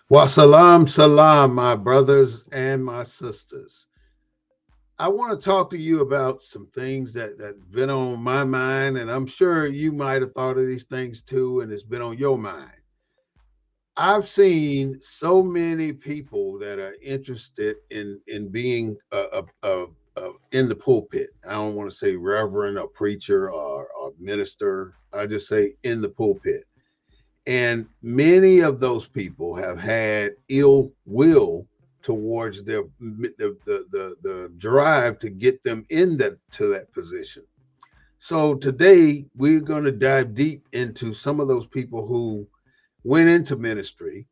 Well, salam, salam, my brothers and my sisters. I want to talk to you about some things that's been on my mind, and I'm sure you might have thought of these things too, and it's been on your mind. I've seen so many people that are interested in being in the pulpit. I don't want to say reverend or preacher or minister. I just say in the pulpit. And many of those people have had ill will towards the drive to get them in that position. So today we're going to dive deep into some of those people who went into ministry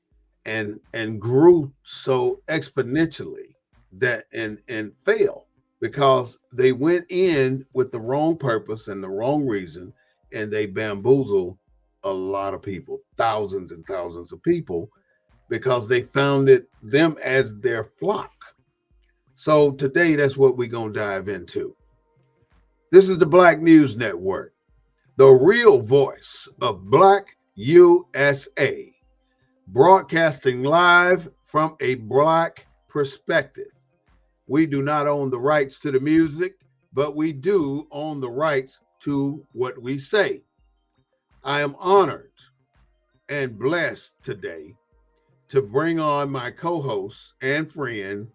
and grew so exponentially that and failed because they went in with the wrong purpose and the wrong reason, and they bamboozled a lot of people, thousands and thousands of people, because they founded them as their flock. So today, that's what we're going to dive into. This is the Black News Network, the real voice of Black USA, broadcasting live from a Black perspective. We do not own the rights to the music, but we do own the rights to what we say. I am honored and blessed today to bring on my co-host and friend,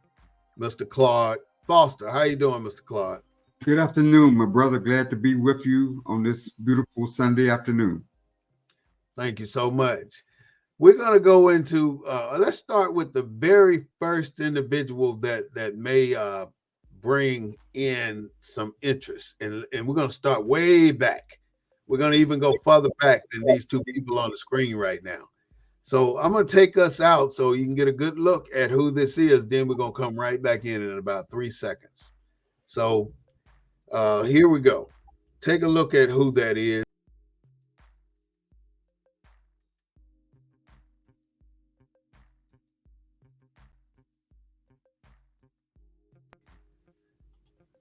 Mr. Claude Foster. How you doing, Mr. Claude? Good afternoon, my brother. Glad to be with you on this beautiful Sunday afternoon. Thank you so much. We're going to go into, let's start with the very first individual that may bring in some interest. And we're going to start way back. We're going to even go further back than these two people on the screen right now. So I'm going to take us out so you can get a good look at who this is. Then we're going to come right back in about 3 seconds. So here we go. Take a look at who that is.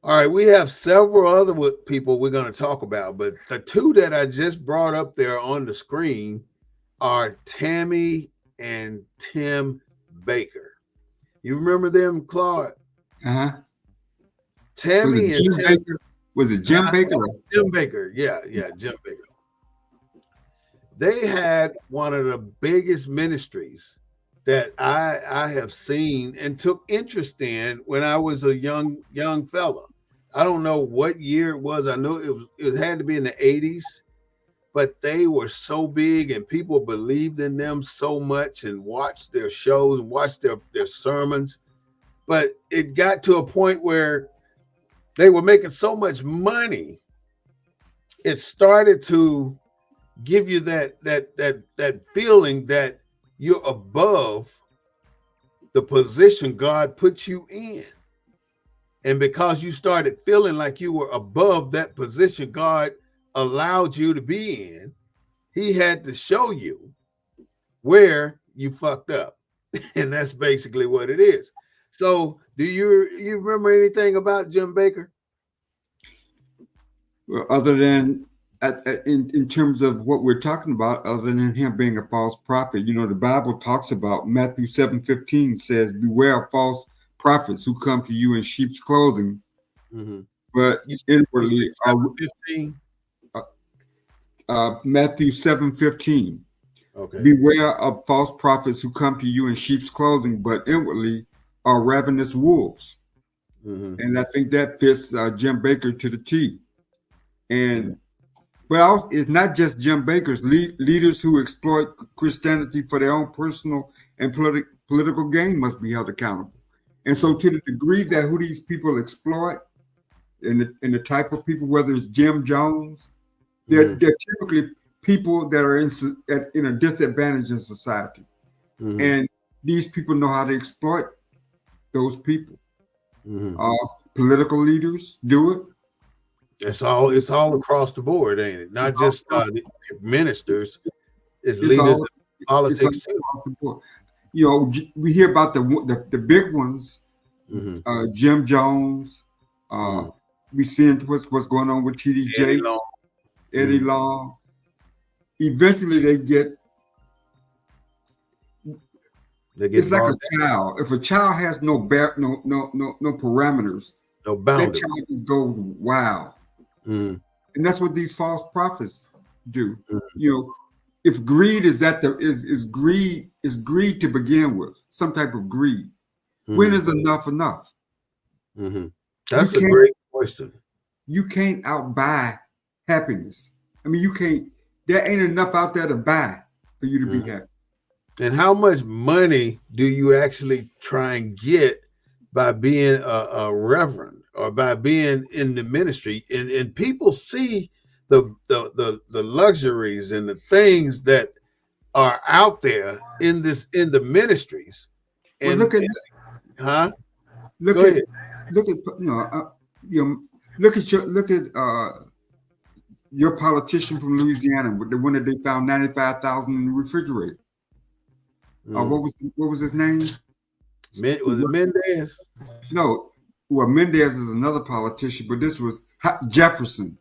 All right, we have several other people we're going to talk about, but the two that I just brought up there on the screen are Tammy and Tim Baker. You remember them, Claude? Uh-huh. Tammy and Tim Baker? Was it Jim Baker? Jim Baker, yeah, Jim Baker. They had one of the biggest ministries that I have seen and took interest in when I was a young fella. I don't know what year it was. I know it had to be in the 80s, but they were so big and people believed in them so much and watched their shows and watched their sermons. But it got to a point where they were making so much money, it started to give you that feeling that you're above the position God put you in. And because you started feeling like you were above that position God allowed you to be in, he had to show you where you fucked up. And that's basically what it is. So do you remember anything about Jim Baker? Well, other than in terms of what we're talking about, other than him being a false prophet, the Bible talks about Matthew 7:15 says, "Beware of false prophets who come to you in sheep's clothing, but inwardly." 15? Matthew 7:15. Okay. "Beware of false prophets who come to you in sheep's clothing, but inwardly are ravenous wolves." And I think that fits Jim Baker to the T. And but it's not just Jim Baker's leaders who exploit Christianity for their own personal and political gain must be held accountable. And so, to the degree that who these people exploit, and the type of people, whether it's Jim Jones, they're typically people that are in a disadvantage in society, and these people know how to exploit those people. Political leaders do it. It's all across the board, ain't it? Not just the ministers, it's It's leaders all in it's all politics too. across the board. We hear about the big ones, Mm-hmm. Jim Jones. Mm-hmm. We seeing what's going on with T.D. Eddie Jakes, Long. Eddie Long. Eventually, they get. They get It's like brought a child. If a child has no parameters, no that boundaries. child just goes wild. Mm-hmm. And that's what these false prophets do. Mm-hmm. If greed is greed to begin with, some type of greed. When is enough enough? Mm-hmm. You That's a can't great question. you can't outbuy happiness. I mean, you can't. There ain't enough out there to buy for you to be happy. And how much money do you actually try and get by being a reverend or by being in the ministry? And people see the luxuries and the things that are out there in the ministries. Well, And huh? look Go at ahead. look at look at your politician from Louisiana, the one that they found 95,000 in the refrigerator. What was his name? Was it Mendez? No, well, Mendez is another politician, but this was Jefferson,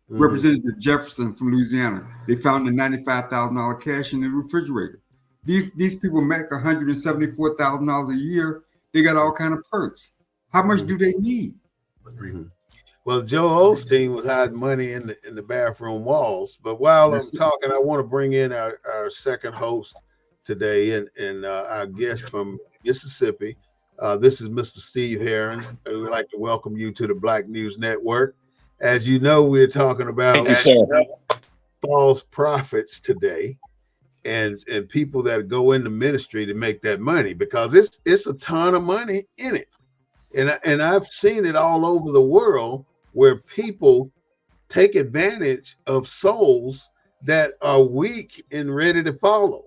Representative Jefferson from Louisiana. They found the $95,000 cash in the refrigerator. These people make $174,000 a year. They got all kind of perks. How much do they need? Well, Joe Osteen was hiding money in the bathroom walls. But while I'm talking, I want to bring in our second host today and our guest from Mississippi. This is Mr. Steve Herron. We would like to welcome you to the Black News Network. As you know, we're talking about false prophets today and people that go into ministry to make that money, because it's a ton of money in it. And I've seen it all over the world where people take advantage of souls that are weak and ready to follow.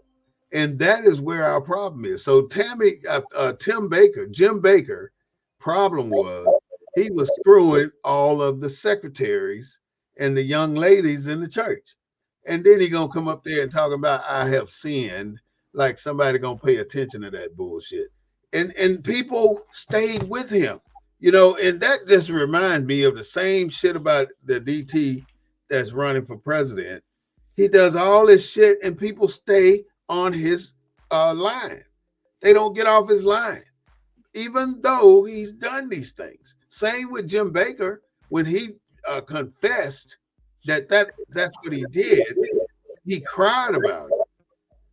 And that is where our problem is. So Jim Baker, problem was he was screwing all of the secretaries and the young ladies in the church. And then he gonna come up there and talk about I have sinned, like somebody gonna pay attention to that bullshit. And people stayed with him, and that just reminds me of the same shit about the DT that's running for president. He does all this shit and people stay on his line. They don't get off his line, even though he's done these things. Same with Jim Baker when he confessed that's what he did. He cried about it.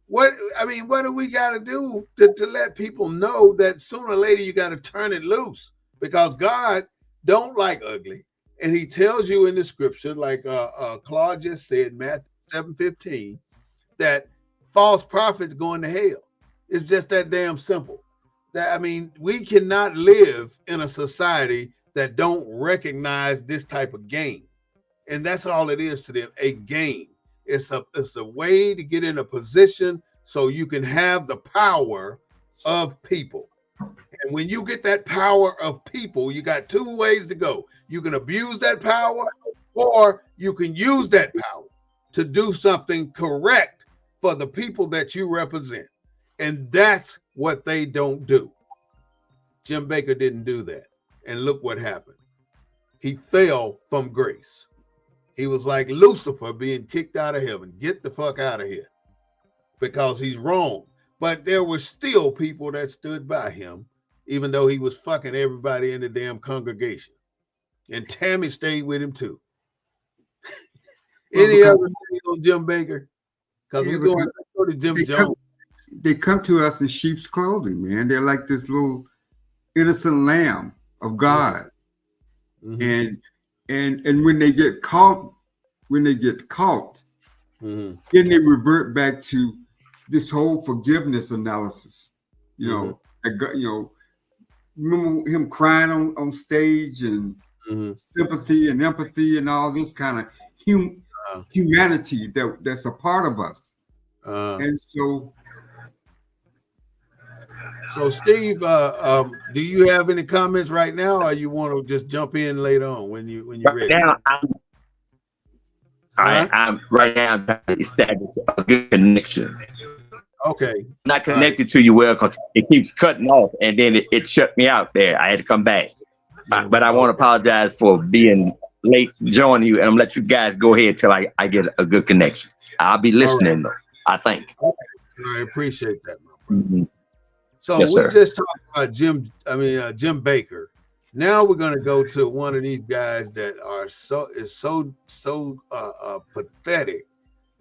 What do we got to do to let people know that sooner or later you got to turn it loose, because God don't like ugly, and He tells you in the scripture, like Claude just said, Matthew 7:15, that false prophets going to hell. It's just that damn simple. We cannot live in a society that don't recognize this type of game, and that's all it is to them, a game. It's a way to get in a position so you can have the power of people. And when you get that power of people, you got two ways to go. You can abuse that power, or you can use that power to do something correct for the people that you represent. And that's what they don't do. Jim Baker didn't do that. And look what happened. He fell from grace. He was like Lucifer being kicked out of heaven. Get the fuck out of here, because he's wrong. But there were still people that stood by him, even though he was fucking everybody in the damn congregation. And Tammy stayed with him too. Any other thing on Jim Baker? Because we're going to go to Jim Jones. They come to us in sheep's clothing, man. They're like this little innocent lamb of God. And when they get caught, then they revert back to this whole forgiveness analysis. Remember him crying on stage, and sympathy and empathy and all this kind of humanity that's a part of us. And so So, Steve, do you have any comments right now, or you want to just jump in later on when you're Right ready? now, Huh? I'm right now I'm trying to establish a good connection. Okay. I'm not All right. connected to you well because it keeps cutting off, and then it shut me out there. I had to come back. But I want to Okay. apologize for being late joining you, and I'm gonna let you guys go ahead till I get a good connection. I'll be All right. listening though, I think. Okay. I appreciate that, my brother. Mhm. So Yes, we sir. just talked about Jim Baker. Now we're going to go to one of these guys that are so pathetic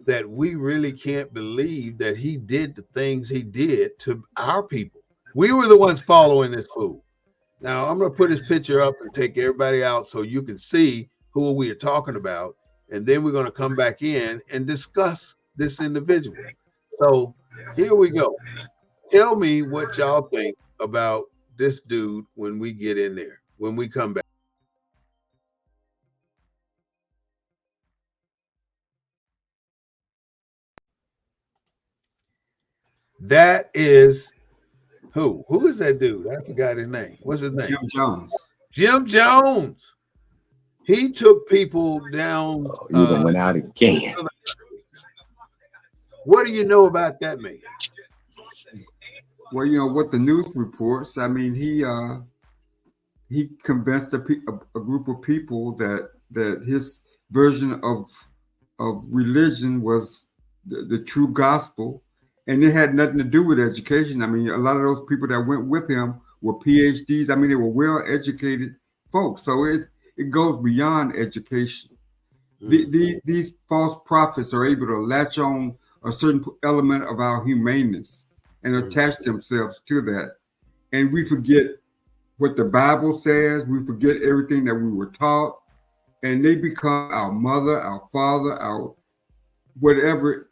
that we really can't believe that he did the things he did to our people. We were the ones following this fool. Now I'm going to put his picture up and take everybody out so you can see who we are talking about, and then we're going to come back in and discuss this individual. So here we go. Tell me what y'all think about this dude when we get in there, when we come back. That is who? Who is that dude? I forgot his name. What's his name? Jim Jones. Jim Jones. He took people down. Oh, you done went out again. What do you know about that man? Well, what the news reports. I mean, he convinced a group of people that his version of religion was the true gospel, and it had nothing to do with education. I mean, a lot of those people that went with him were PhDs. I mean, they were well educated folks. So it goes beyond education. These false prophets are able to latch on a certain element of our humaneness and attach themselves to that, and we forget what the Bible says. We forget everything that we were taught, and they become our mother, our father, our whatever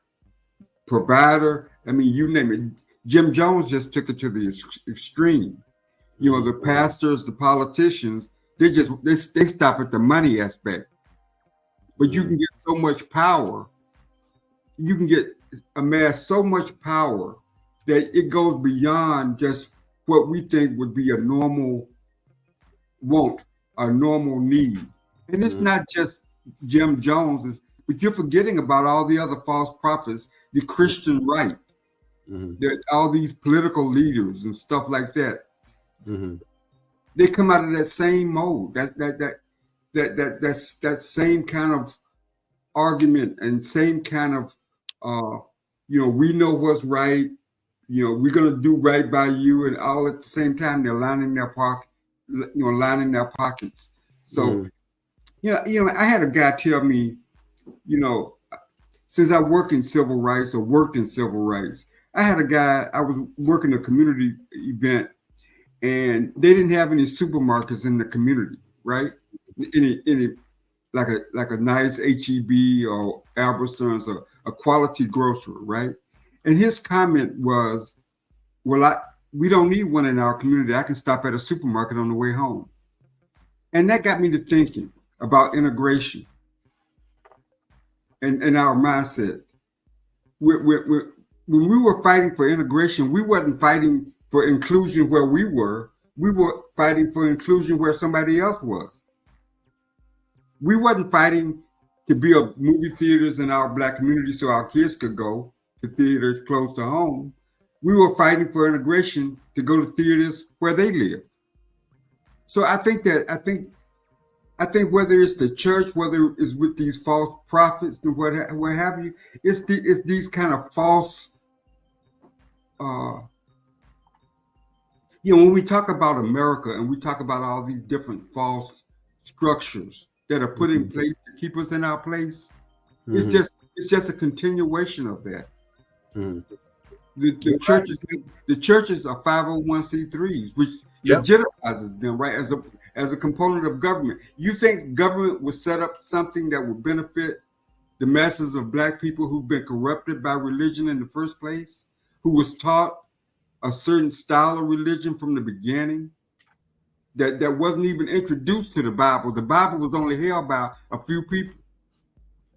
provider. I mean, you name it. Jim Jones just took it to the extreme. The pastors, the politicians, they stop at the money aspect. But you can get so much power. You can amass so much power that it goes beyond just what we think would be a normal want, a normal need. And it's not just Jim Jones, but you're forgetting about all the other false prophets, the Christian right, all these political leaders and stuff like that. They come out of that same mode, that same kind of argument and same kind of we know what's right. We're gonna do right by you, and all at the same time they're lining their pockets. So, I had a guy tell me, since I worked in civil rights, I had a guy. I was working a community event, and they didn't have any supermarkets in the community, right? Any like a nice HEB or Albertsons or a quality grocery, right? And his comment was, "Well, we don't need one in our community. I can stop at a supermarket on the way home." And that got me to thinking about integration and our mindset. When we were fighting for integration, we wasn't fighting for inclusion where we were. We were fighting for inclusion where somebody else was. We wasn't fighting to build movie theaters in our Black community so our kids could go to theaters close to home. We were fighting for integration to go to theaters where they live. So I think whether it's the church, whether it's with these false prophets and what have you, it's these kind of false. When we talk about America and we talk about all these different false structures that are put in place to keep us in our place, it's just a continuation of that. The churches are 501c3s, which legitimizes them, right, as a component of government. You think government would set up something that would benefit the masses of Black people who've been corrupted by religion in the first place, who was taught a certain style of religion from the beginning that wasn't even introduced to the Bible? The Bible was only held by a few people,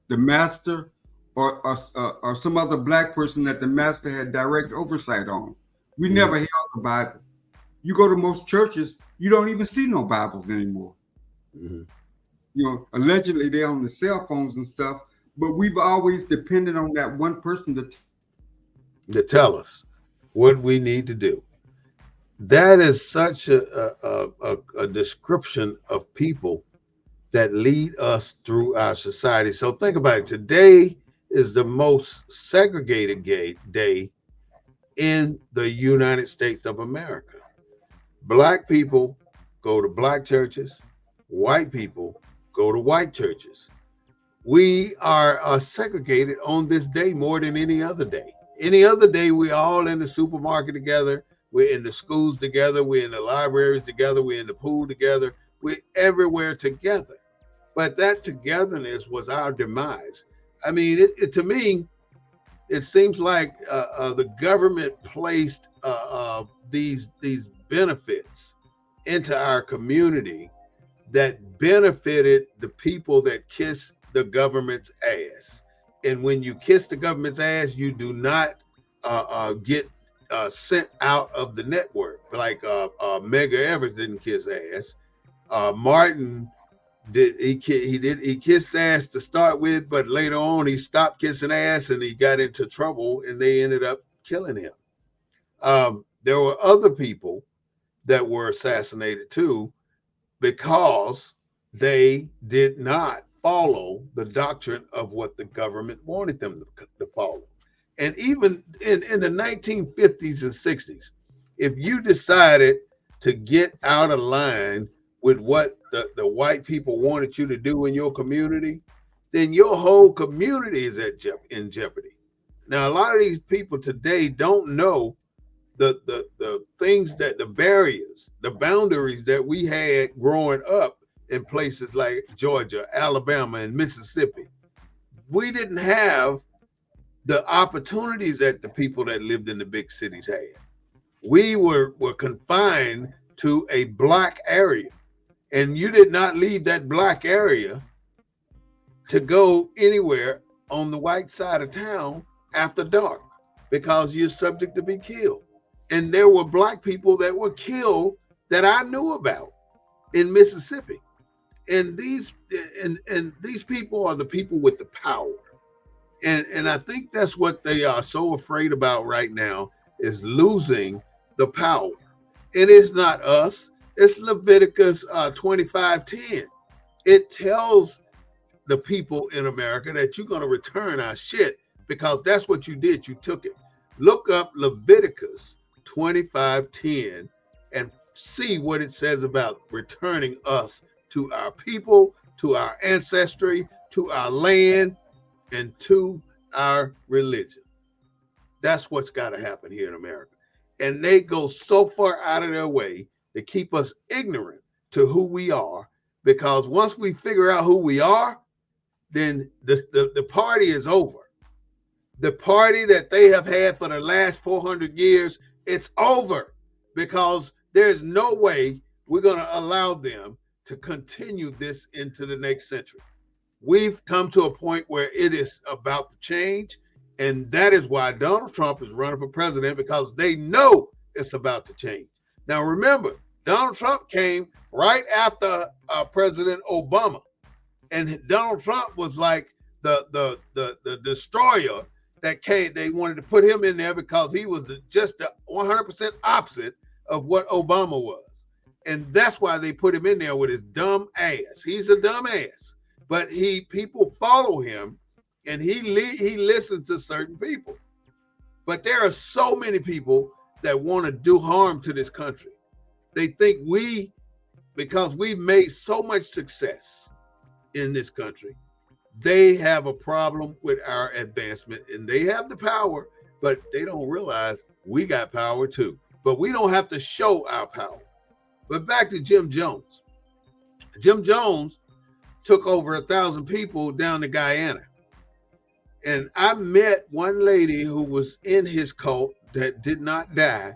the master or some other Black person that the master had direct oversight on. We never held the Bible. You go to most churches, you don't even see no Bibles anymore. You know, allegedly they're on the cell phones and stuff, but we've always depended on that one person to tell us what we need to do. That is such a description of people that lead us through our society. So think about it. Today is the most segregated day in the United States of America. Black people go to black churches, white people go to white churches. We are segregated on this day more than any other day. Any other day, we're all in the supermarket together. We're in the schools together. We're in the libraries together. We're in the pool together. We're everywhere together. But that togetherness was our demise. I mean, to me, it seems like the government placed these benefits into our community that benefited the people that kiss the government's ass. And when you kiss the government's ass, you do not get sent out of the network. Like Medgar Evers didn't kiss ass. Martin did. He kissed ass to start with, but later on he stopped kissing ass and he got into trouble, and they ended up killing him. There were other people that were assassinated too, because they did not follow the doctrine of what the government wanted them to follow. And even in the 1950s and 60s, if you decided to get out of line with what the white people wanted you to do in your community, then your whole community is in jeopardy. Now, a lot of these people today don't know the things, that the barriers, the boundaries that we had growing up in places like Georgia, Alabama, and Mississippi. We didn't have the opportunities that the people that lived in the big cities had. We were confined to a black area, and you did not leave that black area to go anywhere on the white side of town after dark, because you're subject to be killed. And there were black people that were killed that I knew about in Mississippi. And these people are the people with the power. And I think that's what they are so afraid about right now, is losing the power. And it's not us. It's Leviticus 25:10. It tells the people in America that you're going to return our shit, because that's what you did. You took it. Look up Leviticus 25:10 and see what it says about returning us to our people, to our ancestry, to our land, and to our religion. That's what's got to happen here in America. And they go so far out of their way to keep us ignorant to who we are, because once we figure out who we are, then the party is over. The party that they have had for the last 400 years, it's over, because there's no way we're going to allow them to continue this into the next century. We've come to a point where it is about to change, and that is why Donald Trump is running for president, because they know it's about to change. Now, remember, Donald Trump came right after President Obama, and Donald Trump was like the destroyer that came. They wanted to put him in there because he was just the 100% opposite of what Obama was. And that's why they put him in there with his dumb ass. He's a dumb ass, but people follow him, and he listens to certain people. But there are so many people that want to do harm to this country. They think because we've made so much success in this country, they have a problem with our advancement, and they have the power, but they don't realize we got power too. But we don't have to show our power. But back to Jim Jones. Jim Jones took over 1,000 people down to Guyana. And I met one lady who was in his cult that did not die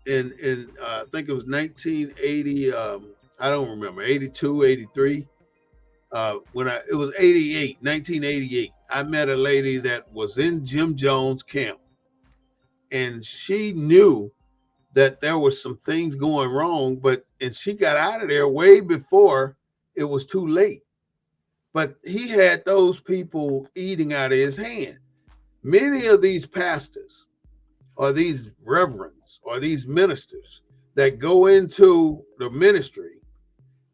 in I think it was 1980, I don't remember, 82, 83. It was 1988. I met a lady that was in Jim Jones' camp. and she knew that there was some things going wrong, and she got out of there way before it was too late. But he had those people eating out of his hand. Many of these pastors or these reverends or these ministers that go into the ministry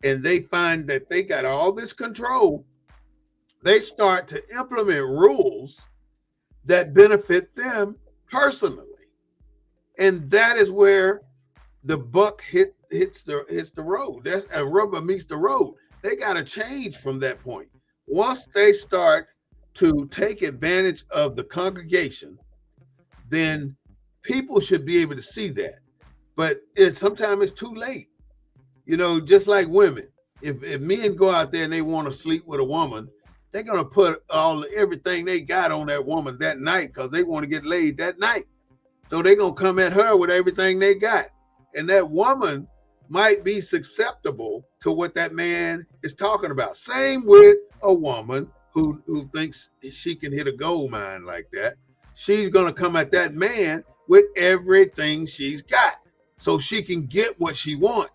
and they find that they got all this control, they start to implement rules that benefit them personally. And that is where the buck hits the road. That's a rubber meets the road. They got to change from that point. Once they start to take advantage of the congregation, then people should be able to see that. But sometimes it's too late. You know, just like women. If men go out there and they want to sleep with a woman, they're gonna put everything they got on that woman that night because they want to get laid that night. So they're gonna come at her with everything they got. And that woman might be susceptible to what that man is talking about. Same with a woman who thinks she can hit a gold mine like that. She's gonna come at that man with everything she's got so she can get what she wants.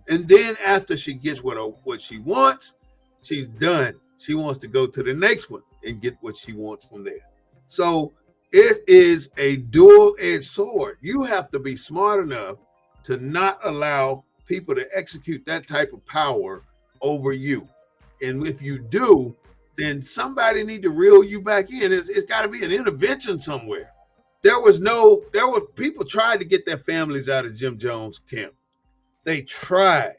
And then after she gets what she wants, she's done. She wants to go to the next one and get what she wants from there. So it is a dual-edged sword. You have to be smart enough to not allow people to execute that type of power over you. And if you do, then somebody need to reel you back in. It's got to be an intervention somewhere. There were people tried to get their families out of Jim Jones' camp. They tried,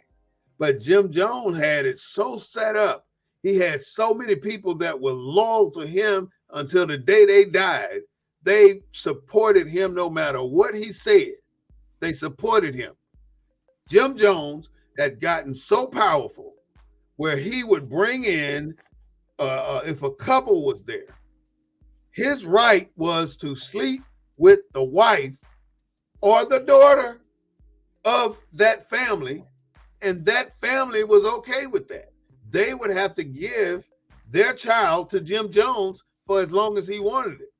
but Jim Jones had it so set up. He had so many people that were loyal to him until the day they died. They supported him no matter what he said. They supported him. Jim Jones had gotten so powerful where he would bring in, if a couple was there, his right was to sleep with the wife or the daughter of that family, and that family was okay with that. They would have to give their child to Jim Jones for as long as he wanted it.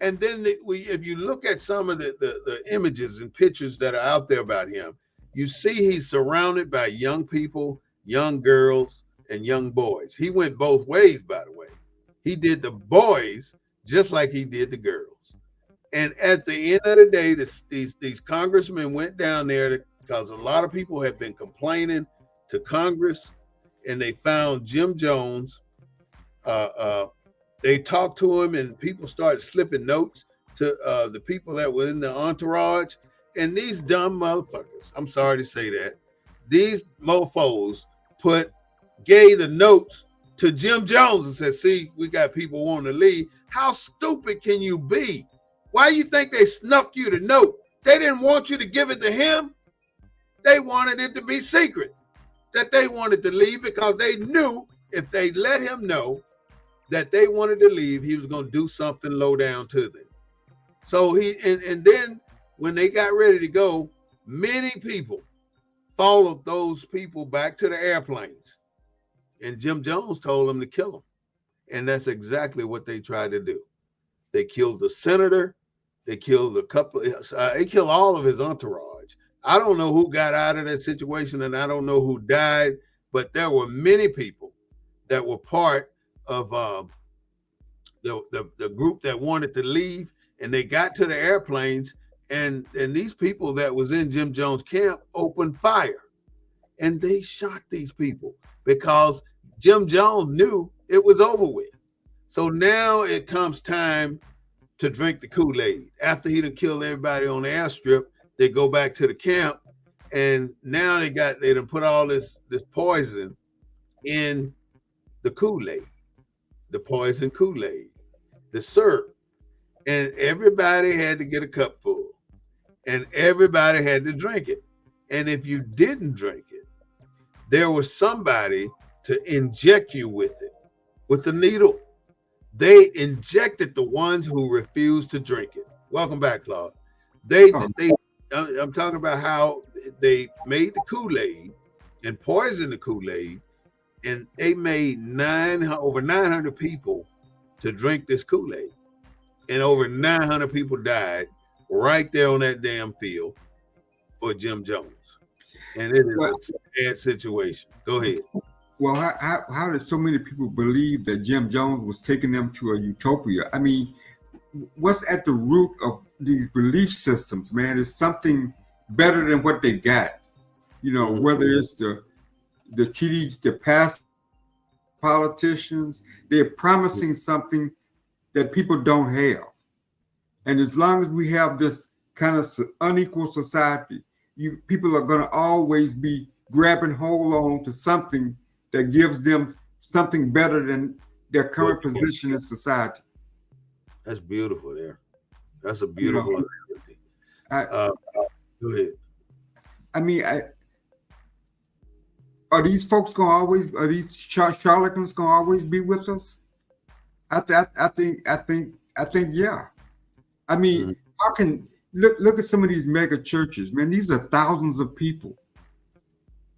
And then if you look at some of the images and pictures that are out there about him, you see he's surrounded by young people, young girls, and young boys. He went both ways, by the way. He did the boys just like he did the girls. And at the end of the day, these congressmen went down there because a lot of people had been complaining to Congress, and they found Jim Jones. They talked to him, and people started slipping notes to the people that were in the entourage. And these dumb motherfuckers, I'm sorry to say that, these mofos gave the notes to Jim Jones and said, see, we got people wanting to leave. How stupid can you be? Why do you think they snuck you the note? They didn't want you to give it to him. They wanted it to be secret, that they wanted to leave, because they knew if they let him know that they wanted to leave, he was going to do something low down to them. So and then when they got ready to go, many people followed those people back to the airplanes. And Jim Jones told them to kill them. And that's exactly what they tried to do. They killed the senator. They killed they killed all of his entourage. I don't know who got out of that situation, and I don't know who died, but there were many people that were part of the group that wanted to leave, and they got to the airplanes, and these people that was in Jim Jones' camp opened fire, and they shot these people because Jim Jones knew it was over with. So now it comes time to drink the Kool-Aid. After he done killed everybody on the airstrip, they go back to the camp, and now they done put all this poison in the Kool-Aid, the poison Kool-Aid, the syrup, and everybody had to get a cup full, and everybody had to drink it. And if you didn't drink it, there was somebody to inject you with it, with the needle. They injected the ones who refused to drink it. Welcome back, Claude. I'm talking about how they made the Kool-Aid and poisoned the Kool-Aid, and they made over 900 people to drink this Kool-Aid, and over 900 people died right there on that damn field for Jim Jones. And it is a sad situation. Go ahead. Well, how did so many people believe that Jim Jones was taking them to a utopia? I mean, what's at the root of these belief systems, man, is something better than what they got. You know, whether it's the past politicians, they're promising something that people don't have. And as long as we have this kind of unequal society, people are going to always be grabbing hold on to something that gives them something better than their current position in society. That's beautiful there. That's a beautiful analogy. Go ahead. I mean, are these folks going to always, are these charlatans going to always be with us? I think, yeah. I mean, how can, look at some of these mega churches, man. These are thousands of people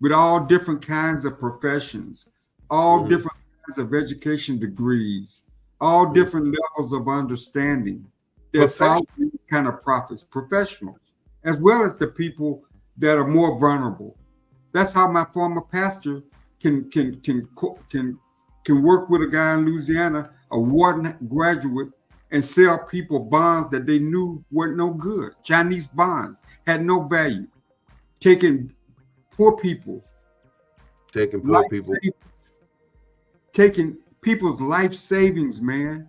with all different kinds of professions, all different kinds of education degrees, all different levels of understanding. They're following these kind of prophets, professionals, as well as the people that are more vulnerable. That's how my former pastor can work with a guy in Louisiana, a Wharton graduate, and sell people bonds that they knew weren't no good. Chinese bonds had no value. Taking poor people, taking people's life savings, man.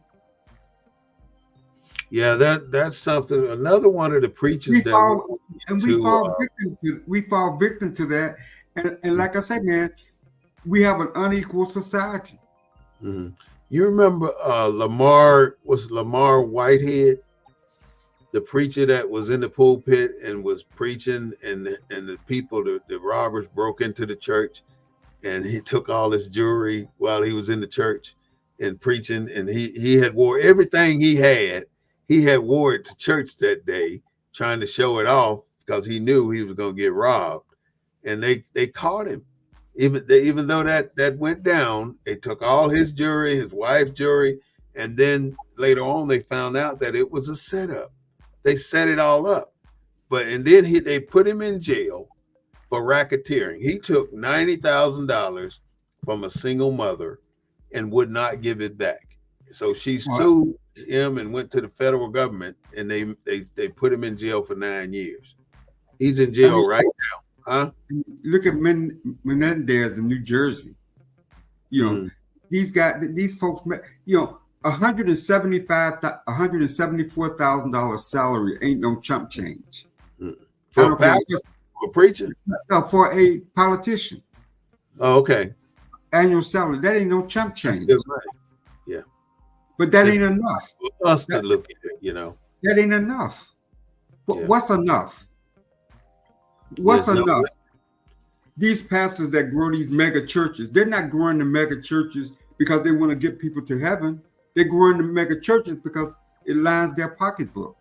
Yeah, that's something. Another one of the preachers we fall victim to that. And like I said, man, we have an unequal society. You remember Lamar Whitehead, the preacher that was in the pulpit and was preaching, and the people, the robbers broke into the church, and he took all his jewelry while he was in the church and preaching, and he had wore everything he had wore it to church that day, trying to show it off because he knew he was going to get robbed, and they caught him. Even though that went down, they took all his jewelry, his wife's jewelry, and then later on they found out that it was a setup. They set it all up, and then they put him in jail for racketeering. He took $90,000 from a single mother and would not give it back. So she sued him and went to the federal government, and they put him in jail for 9 years. He's in jail right now. Huh? Look at Menendez in New Jersey. You know, he's got these folks. You know, $174,000 salary ain't no chump change. For a preacher? No, for a politician. Oh, okay. Annual salary, that ain't no chump change. Yeah, but that ain't enough. For us to look at it, you know, that ain't enough. What's enough? What's enough? These pastors that grow these mega churches, they're not growing the mega churches because they want to get people to heaven. They're growing the mega churches because it lines their pocketbook.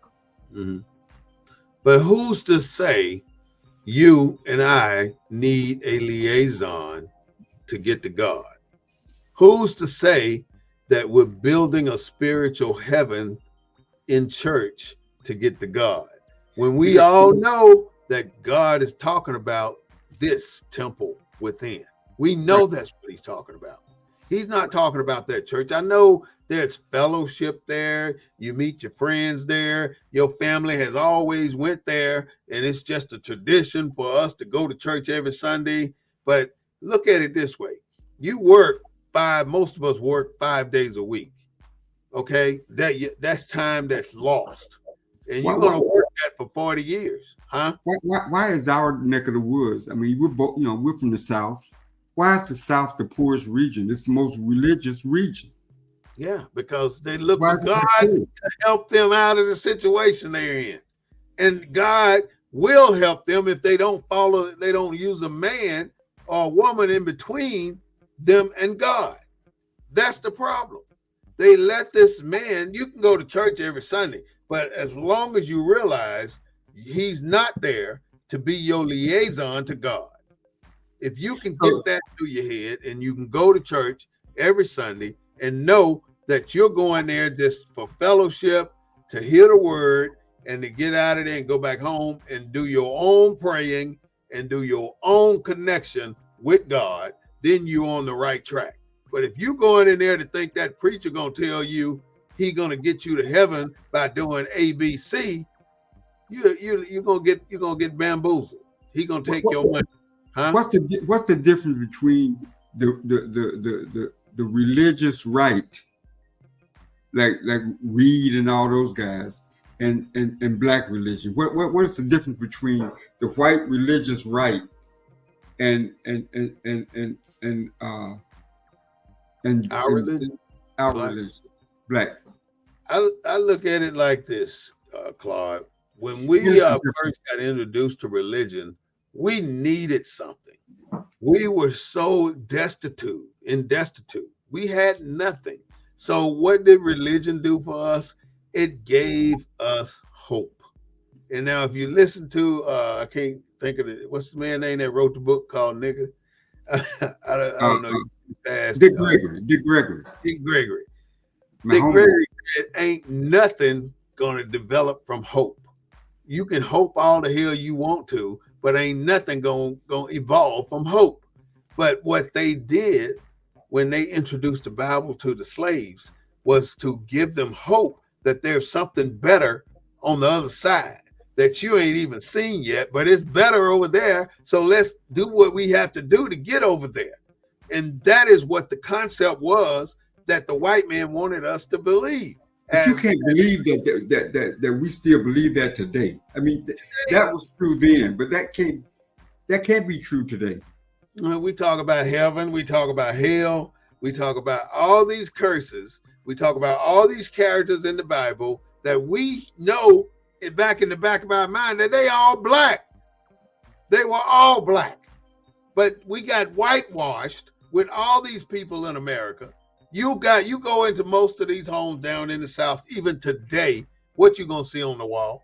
But who's to say you and I need a liaison to get to God? Who's to say that we're building a spiritual heaven in church to get to God, when we all know that God is talking about this temple within? We know that's what he's talking about. He's not talking about that church. I know there's fellowship there. You meet your friends there. Your family has always went there, and it's just a tradition for us to go to church every Sunday. But look at it this way. You work most of us work 5 days a week. Okay? That's time that's lost. And you're going to work that for 40 years, huh? Why is our neck of the woods? I mean, we're both, we're from the South. Why is the South the poorest region? It's the most religious region. Yeah, because they look for God to help them out of the situation they're in. And God will help them if they don't use a man or a woman in between them and God. That's the problem. They let this man, you can go to church every Sunday, but as long as you realize he's not there to be your liaison to God. If you can get that through your head and you can go to church every Sunday and know that you're going there just for fellowship, to hear the word, and to get out of there and go back home and do your own praying and do your own connection with God, then you're on the right track. But if you going in there to think that preacher gonna tell you he gonna get you to heaven by doing ABC, you're gonna get bamboozled. He gonna take your money. Huh? What's the difference between the religious right, like Reed and all those guys, and black religion? What is the difference between the white religious right and our religion? Our religion, black. I look at it like this, Claude. When we first got introduced to religion, we needed something. We were so destitute. We had nothing. So what did religion do for us? It gave us hope. And now if you listen to, I can't think of it. What's the man's name that wrote the book called Nigga? I don't know. Dick Gregory. Dick Gregory said, ain't nothing going to develop from hope. You can hope all the hell you want to, but ain't nothing going to evolve from hope. But what they did when they introduced the Bible to the slaves was to give them hope that there's something better on the other side that you ain't even seen yet, but it's better over there. So let's do what we have to do to get over there. And that is what the concept was that the white man wanted us to believe. But you can't believe that we still believe that today. I mean, that was true then, but that can't be true today. We talk about heaven, we talk about hell, we talk about all these curses, we talk about all these characters in the Bible that we know back in the back of our mind that they all black. They were all black. But we got whitewashed with all these people in America. You go into most of these homes down in the South, even today, what you gonna see on the wall?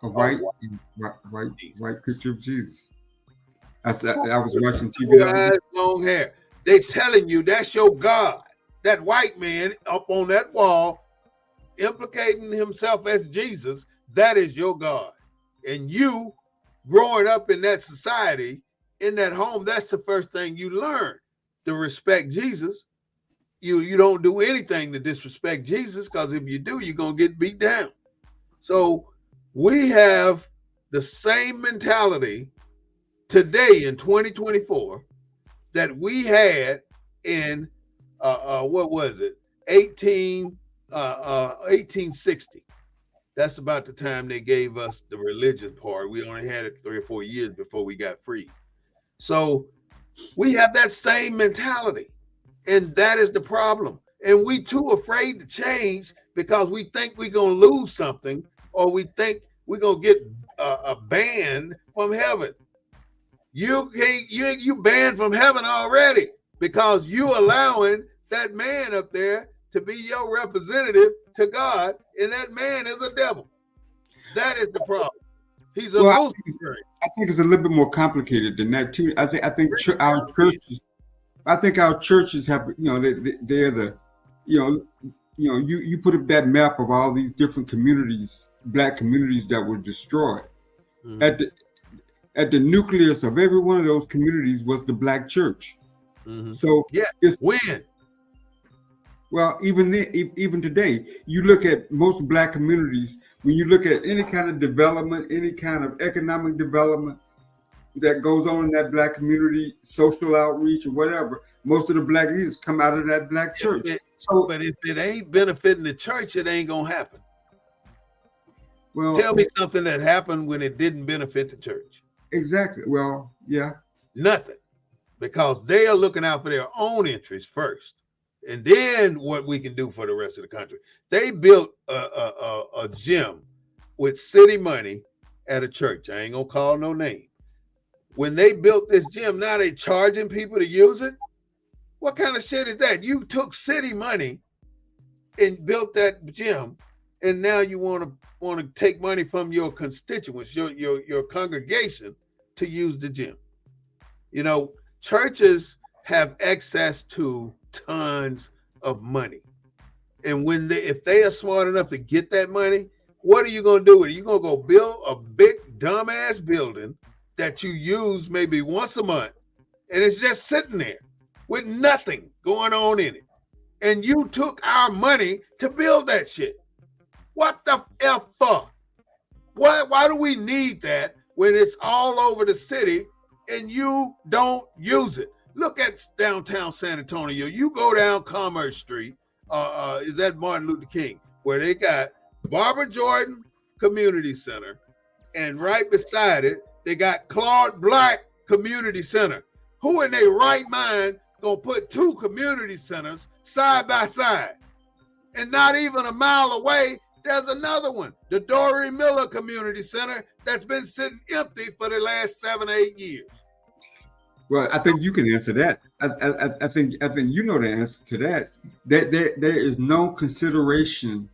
A white picture of Jesus. I was watching TV. Eyes, long hair. They telling you that's your God. That white man up on that wall, implicating himself as Jesus, that is your God. And you growing up in that society, in that home, that's the first thing you learn, to respect Jesus. You don't do anything to disrespect Jesus, because if you do, you're going to get beat down. So we have the same mentality today in 2024 that we had in, what was it, 1860. That's about the time they gave us the religion part. We only had it 3 or 4 years before we got free. So we have that same mentality. And that is the problem. And we too afraid to change because we think we're going to lose something, or we think we're going to get banned from heaven. You banned from heaven already because you allowing that man up there to be your representative to God, and that man is a devil. That is the problem. He's a Lucifer. I think it's a little bit more complicated than that too. I think our churches. I think our churches have, they're the, you put up that map of all these different communities, black communities that were destroyed. Mm-hmm. At the nucleus of every one of those communities was the black church. Mm-hmm. So it's when. Well, even today, you look at most black communities. When you look at any kind of development, any kind of economic development that goes on in that black community, social outreach or whatever, most of the black leaders come out of that black church. But if it ain't benefiting the church, it ain't gonna happen. Well, tell me something that happened when it didn't benefit the church. Exactly. Well, yeah. Nothing. Because they are looking out for their own interests first, and then what we can do for the rest of the country. They built a gym with city money at a church. I ain't gonna call no name. When they built this gym, now they charging people to use it. What kind of shit is that? You took city money and built that gym, and now you want to take money from your constituents, your congregation, to use the gym. Churches have access to tons of money, and if they are smart enough to get that money, What are you going to do with it? You're going to go build a big dumbass building that you use maybe once a month, and it's just sitting there with nothing going on in it. And you took our money to build that shit. What the F for? Why do we need that when it's all over the city and you don't use it? Look at downtown San Antonio. You go down Commerce Street, is that Martin Luther King, where they got Barbara Jordan Community Center, and right beside it, they got Claude Black Community Center. Who in their right mind gonna put two community centers side by side? And not even a mile away, there's another one, the Dory Miller Community Center, that's been sitting empty for the last 7 or 8 years. Well, I think you can answer that. I think you know the answer to that. That there is no consideration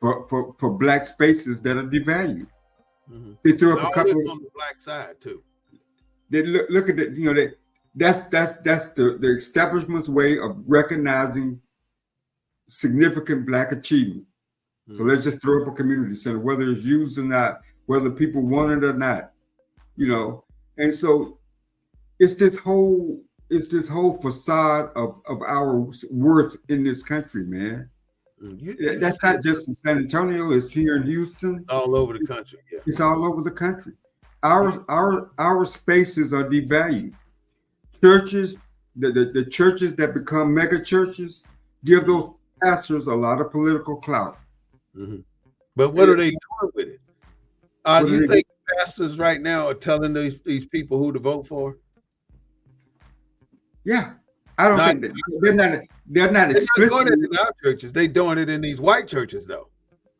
for black spaces that are devalued. Mm-hmm. They threw up a couple on the black side too. They look at it, you know, that's the establishment's way of recognizing significant black achievement. Mm-hmm. So let's just throw up a community center, whether it's used or not, whether people want it or not, you know. And so it's this whole facade of our worth in this country, man. That's not just in San Antonio, it's here in Houston. All over the country, yeah. It's all over the country. Our spaces are devalued. Churches, the churches that become mega churches give those pastors a lot of political clout. Mm-hmm. But what are they doing with it? Do you think pastors right now are telling these people who to vote for? Yeah, I don't think that they're not explicitly doing it in our churches. They're doing it in these white churches, though.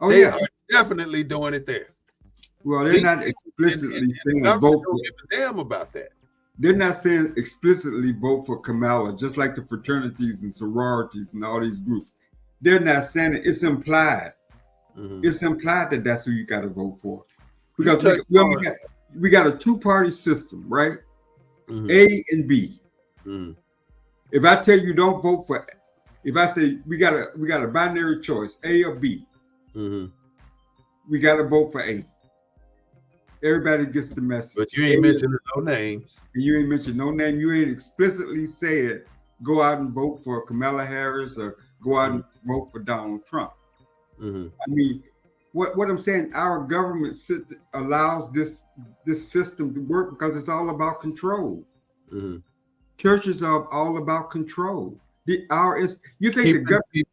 Oh, they yeah, are definitely doing it there. Well, they're not explicitly saying vote for. Give a damn about that. They're not saying explicitly vote for Kamala, just like the fraternities and sororities and all these groups. They're not saying it. It's implied. Mm-hmm. It's implied that that's who you got to vote for, because we got a two-party system, right? Mm-hmm. A and B. Mm. If I tell you don't vote for, if I say we got a binary choice, A or B, mm-hmm. we got to vote for A. Everybody gets the message. But you ain't mentioning no names. You ain't mentioned no name. You ain't explicitly said go out and vote for Kamala Harris or go out and vote for Donald Trump. Mm-hmm. I mean, what I'm saying, our government allows this system to work because it's all about control. Mm-hmm. Churches are all about control. You think the government,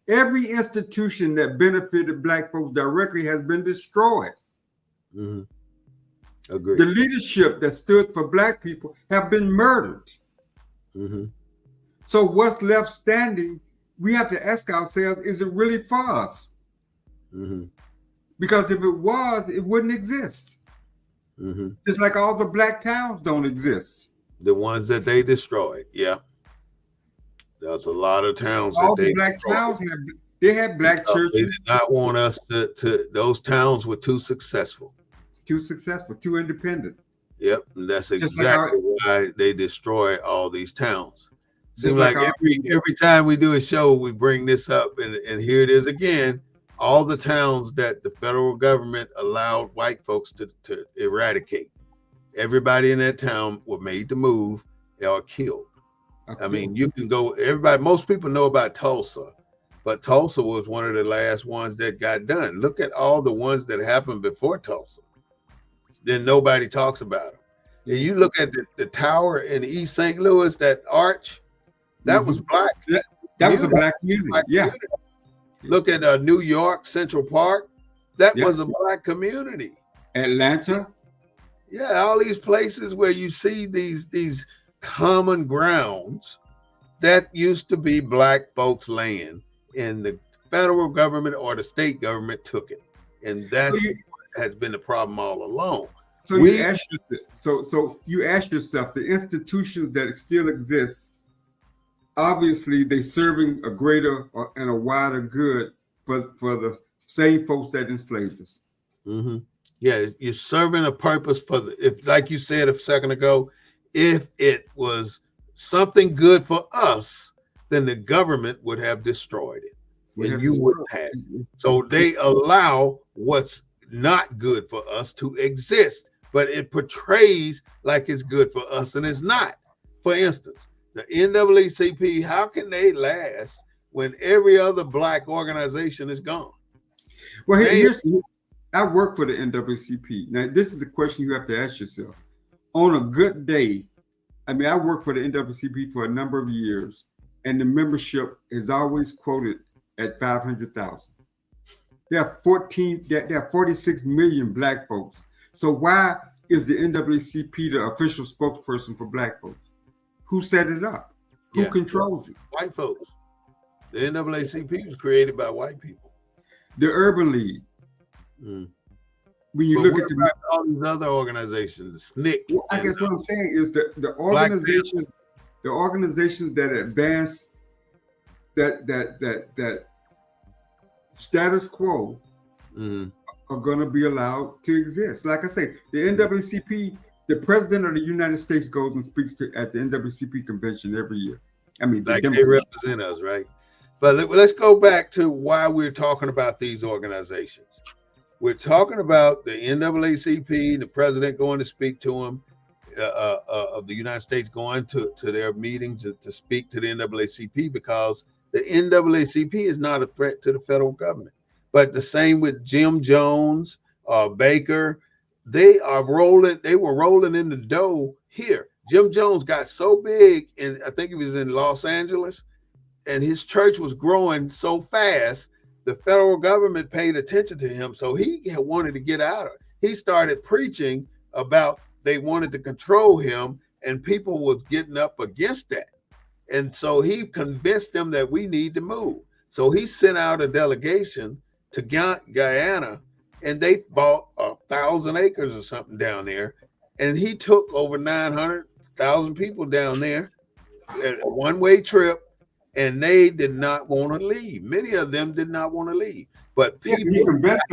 every institution that benefited black folks directly has been destroyed. Mm-hmm. Agreed. The leadership that stood for black people have been murdered. Mm-hmm. So what's left standing? We have to ask ourselves: is it really for us? Mm-hmm. Because if it was, it wouldn't exist. Mm-hmm. Just like all the black towns don't exist. The ones that they destroyed, yeah. There's a lot of towns. All the black towns had black churches. They did not want us to. Those towns were too successful. Too independent. Yep, and that's exactly why they destroy all these towns. Seems like every time we do a show, we bring this up, and here it is again. All the towns that the federal government allowed white folks to eradicate. Everybody in that town were made to move or killed. Okay. I mean, you can go, most people know about Tulsa, but Tulsa was one of the last ones that got done. Look at all the ones that happened before Tulsa. Then nobody talks about them. And you look at the tower in East St. Louis, that arch, that was black. That was a black community. Community. Look at New York, Central Park. That was a black community. Atlanta. Yeah, all these places where you see these common grounds that used to be black folks' land, and the federal government or the state government took it, and that has been the problem all along. So you ask yourself, the institutions that still exist, obviously they serving a greater and a wider good for the same folks that enslaved us. Mm-hmm. Yeah, you're serving a purpose if, like you said a second ago, if it was something good for us, then the government would have destroyed it. and you wouldn't have. So they allow what's not good for us to exist, but it portrays like it's good for us, and it's not. For instance, the NAACP, how can they last when every other black organization is gone? Well, I work for the NAACP. Now, this is a question you have to ask yourself. On a good day, I mean, I worked for the NAACP for a number of years, and the membership is always quoted at 500,000. There are 46 million black folks. So why is the NAACP the official spokesperson for black folks? Who set it up? Who controls it? White folks. The NAACP was created by white people. The Urban League. When you look at all these other organizations, SNCC. Well, I guess what I'm saying is that the organizations that advance that status quo are going to be allowed to exist. Like I say, the NAACP, the president of the United States goes and speaks at the NAACP convention every year. I mean, like they represent us, right? But let's go back to why we're talking about these organizations. We're talking about the NAACP, the president going to speak to them, of the United States going to their meetings to speak to the NAACP, because the NAACP is not a threat to the federal government. But the same with Jim Jones, Baker, they were rolling in the dough here. Jim Jones got so big, and I think he was in Los Angeles, and his church was growing so fast, the federal government paid attention to him. So he wanted to get out of it. He started preaching about they wanted to control him, and people was getting up against that. And so he convinced them that we need to move. So he sent out a delegation to Guyana, and they bought 1,000 acres or something down there. And he took over 900,000 people down there at a one-way trip, and they did not want to leave. Many of them did not want to leave. But people, he convinced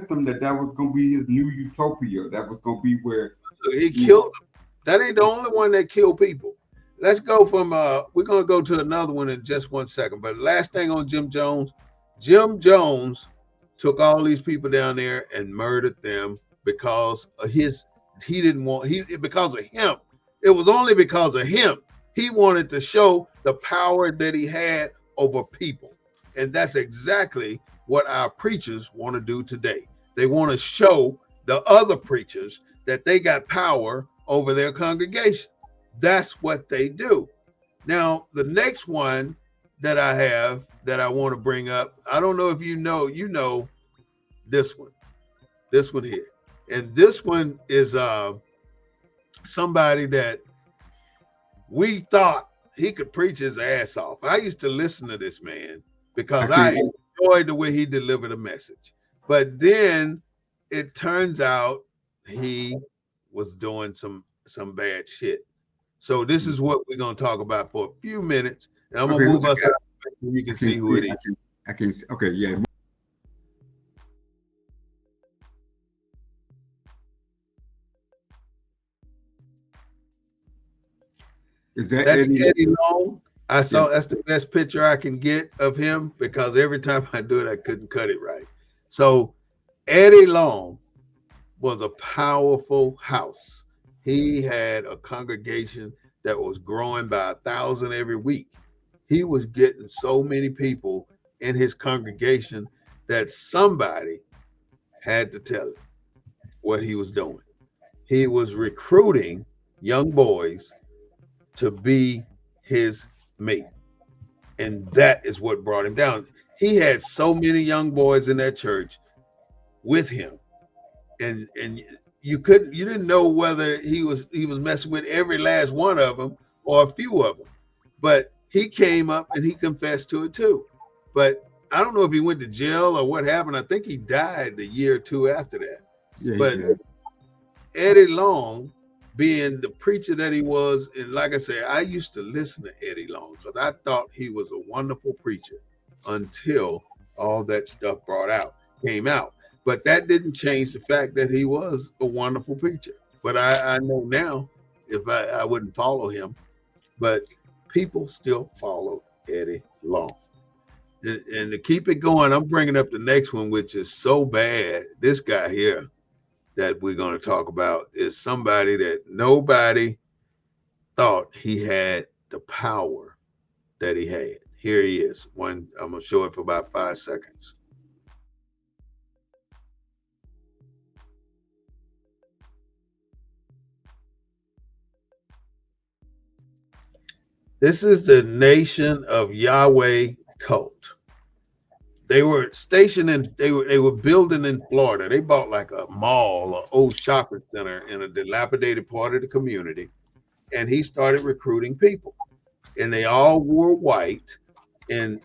them that that was going to be his new utopia. That was going to be where he killed them. That ain't the only one that killed people. Let's go from we're going to go to another one in just 1 second. But last thing on Jim Jones. Jim Jones took all these people down there and murdered them because of because of him. It was only because of him. He wanted to show the power that he had over people. And that's exactly what our preachers want to do today. They want to show the other preachers that they got power over their congregation. That's what they do. Now, the next one that I have that I want to bring up, I don't know if you know this one here. And this one is somebody that we thought he could preach his ass off. I used to listen to this man because I enjoyed the way he delivered a message. But then it turns out he was doing some bad shit. So this is what we're going to talk about for a few minutes. And I'm going to move us out so you can see who it is. I can see. Okay, yeah. Is that's Eddie Long? That's the best picture I can get of him, because every time I do it, I couldn't cut it right. So Eddie Long was a powerful house. He had a congregation that was growing by 1,000 every week. He was getting so many people in his congregation that somebody had to tell him what he was doing. He was recruiting young boys to be his mate. And that is what brought him down. He had so many young boys in that church with him. And you didn't know whether he was messing with every last one of them or a few of them. But he came up and he confessed to it too. But I don't know if he went to jail or what happened. I think he died the year or two after that. But Eddie Long, being the preacher that he was, and like I said, I used to listen to Eddie Long because I thought he was a wonderful preacher until all that stuff came out. But that didn't change the fact that he was a wonderful preacher. But I know now if I wouldn't follow him, but people still follow Eddie Long. And to keep it going, I'm bringing up the next one, which is so bad. This guy here that we're going to talk about is somebody that nobody thought he had the power that he had. Here he is. I'm going to show it for about 5 seconds. This is the Nation of Yahweh cult. They were stationed in, they were building in Florida. They bought like a mall, an old shopping center in a dilapidated part of the community. And he started recruiting people. And they all wore white. And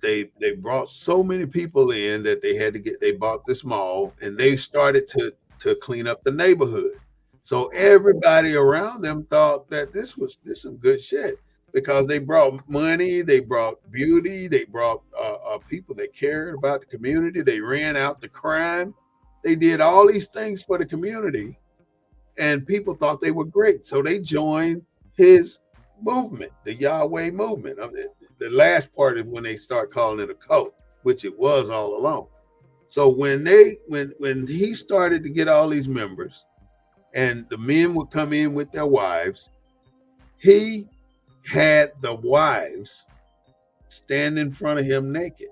they brought so many people in that they bought this mall, and they started to clean up the neighborhood. So everybody around them thought that this some good shit, because they brought money, they brought beauty, they brought people that cared about the community. They ran out the crime. They did all these things for the community, and people thought they were great. So they joined his movement, the Yahweh movement. The last part is when they start calling it a cult, which it was all along. So when he started to get all these members, and the men would come in with their wives, he had the wives stand in front of him naked.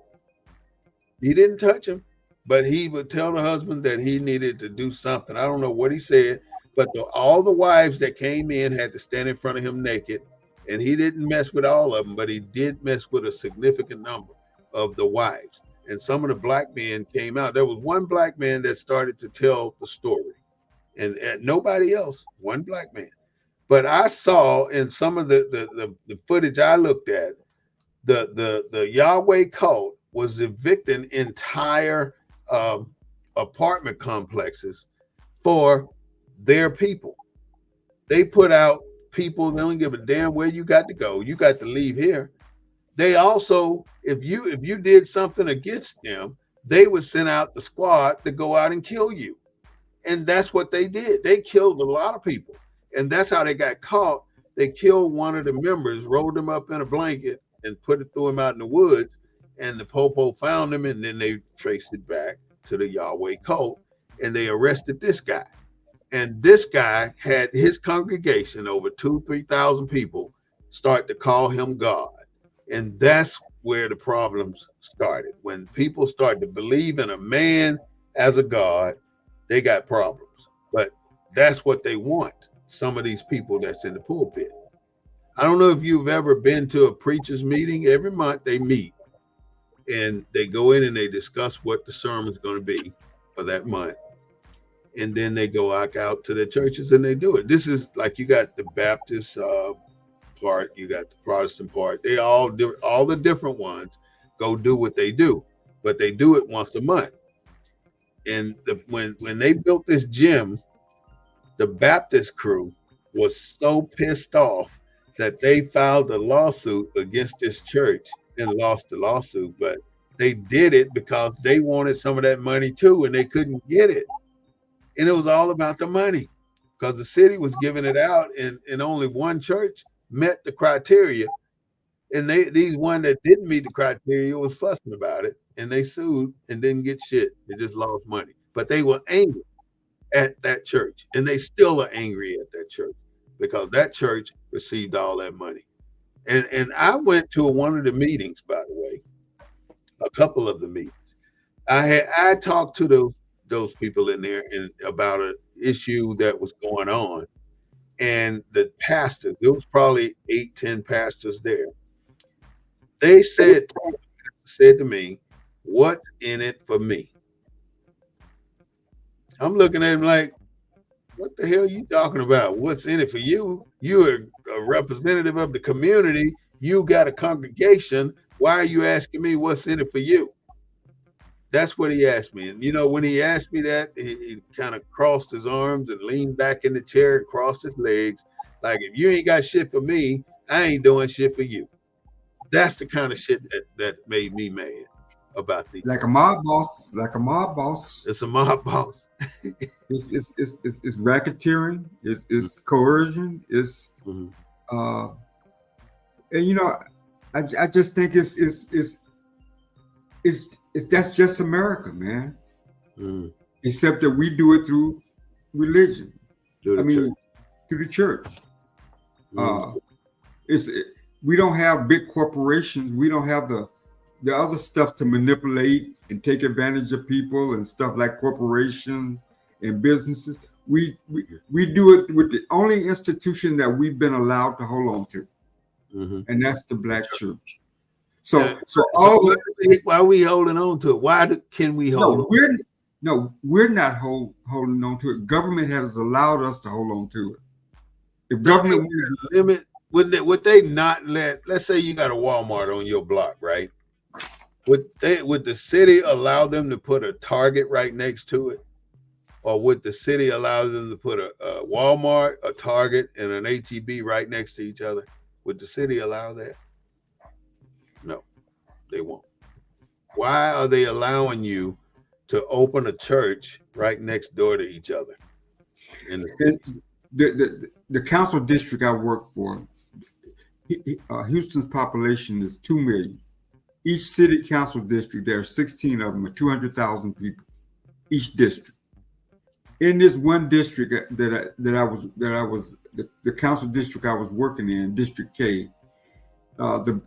He didn't touch them, but he would tell the husband that he needed to do something. I don't know what he said, but all the wives that came in had to stand in front of him naked. And he didn't mess with all of them, but he did mess with a significant number of the wives. And some of the black men came out. There was one black man that started to tell the story, and nobody else, one black man. But I saw in some of the footage I looked at, the Yahweh cult was evicting entire apartment complexes for their people. They put out people, they don't give a damn where you got to go. You got to leave here. They also, if you did something against them, they would send out the squad to go out and kill you. And that's what they did. They killed a lot of people. And that's how they got caught. They killed one of the members, rolled him up in a blanket, and threw him out in the woods. And the popo found him, and then they traced it back to the Yahweh cult, and they arrested this guy. And this guy had his congregation, over 2,000-3,000 people, start to call him God. And that's where the problems started. When people start to believe in a man as a God, they got problems. But that's what they want, some of these people that's in the pulpit. I don't know if you've ever been to a preacher's meeting. Every month they meet, and they go in and they discuss what the sermon's going to be for that month. And then they go out to the churches and they do it. This is like, you got the Baptist part, you got the Protestant part. They all the different ones go do what they do, but they do it once a month. And when they built this gym, the Baptist crew was so pissed off that they filed a lawsuit against this church and lost the lawsuit. But they did it because they wanted some of that money too, and they couldn't get it. And it was all about the money, because the city was giving it out, and only one church met the criteria. And these one that didn't meet the criteria was fussing about it, and they sued and didn't get shit. They just lost money. But they were angry at that church, and they still are angry at that church, because that church received all that money. And I went to one of the meetings, by the way, a couple of the meetings. I talked to those people in there and about an issue that was going on. And the pastors, there was probably 8-10 pastors there. They said to me, "What's in it for me?" I'm looking at him like, what the hell are you talking about? What's in it for you? You're a representative of the community. You got a congregation. Why are you asking me what's in it for you? That's what he asked me. And, when he asked me that, he kind of crossed his arms and leaned back in the chair and crossed his legs. Like, if you ain't got shit for me, I ain't doing shit for you. That's the kind of shit that made me mad about these. Like a mob boss. Like a mob boss. It's a mob boss. It's racketeering. It's coercion. It's and I just think it's that's just America, man. Mm. Except that we do it through religion. Through the church. Through the church. Mm. We don't have big corporations. We don't have the other stuff to manipulate and take advantage of people and stuff like corporations and businesses. We do it with the only institution that we've been allowed to hold on to, and that's the Black church. So why are we holding on to it? Why can we hold on? We're not holding on to it. Government has allowed us to hold on to it. If government limit, would they not let? Let's say you got a Walmart on your block, right? Would the city allow them to put a Target right next to it, or would the city allow them to put a Walmart, a Target, and an HEB right next to each other? Would the city allow that? No, they won't. Why are they allowing you to open a church right next door to each other? The council district I work for, Houston's population is 2 million. Each city council district, there are 16 of them, 200,000 people, each district. In this one district that I was the council district I was working in, District K,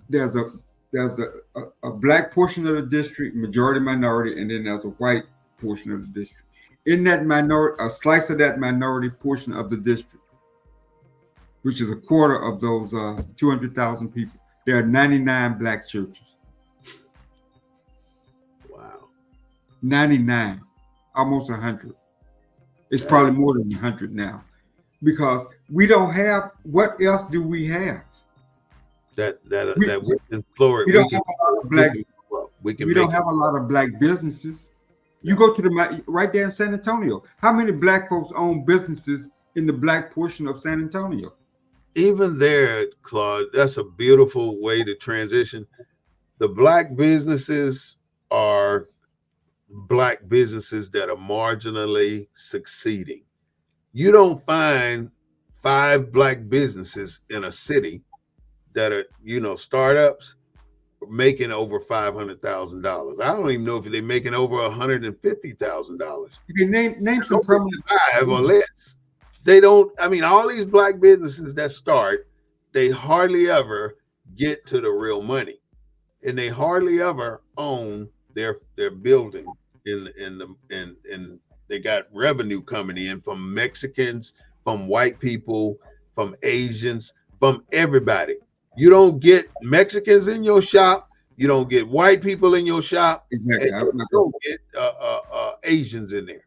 there's a black portion of the district, majority minority, and then there's a white portion of the district. In that minority, a slice of that minority portion of the district, which is a quarter of those 200,000 people, there are 99 black churches. Wow. 99, almost 100. It's probably more than 100 now, because we don't have. What else do we have? We can flourish. We don't have a lot of black. We don't have a lot of black businesses. You go to right there in San Antonio. How many black folks own businesses in the black portion of San Antonio? Even there, Claude, that's a beautiful way to transition. The black businesses are black businesses that are marginally succeeding. You don't find 5 black businesses in a city that are, startups making over $500,000. I don't even know if they're making over $150,000. You can name some permanent 5 or less. They don't. I mean, all these black businesses that start, they hardly ever get to the real money, and they hardly ever own their building. And they got revenue coming in from Mexicans, from white people, from Asians, from everybody. You don't get Mexicans in your shop. You don't get white people in your shop. Exactly. And you don't get Asians in there.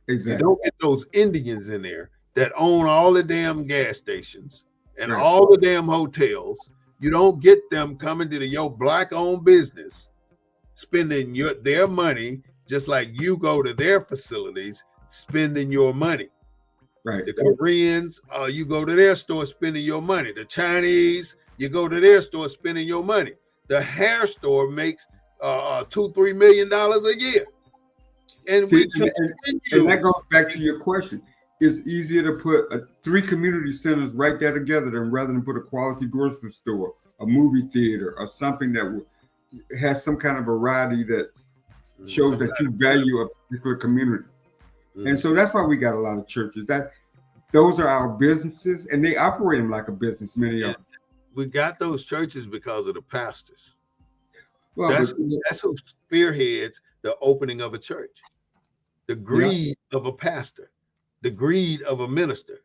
Exactly. You don't get those Indians in there that own all the damn gas stations and all the damn hotels. You don't get them coming to your black-owned business, spending their money just like you go to their facilities, spending your money. Right. The Koreans, you go to their store spending your money. The Chinese, you go to their store spending your money. The hair store makes $2-3 million a year. And that goes back to your question. It's easier to put 3 community centers right there together rather than put a quality grocery store, a movie theater, or something that has some kind of variety that shows that you value a particular community. And so that's why we got a lot of churches. Those are our businesses, and they operate them like a business, many of them. We got those churches because of the pastors. Well, that's who spearheads the opening of a church. The greed of a pastor, the greed of a minister.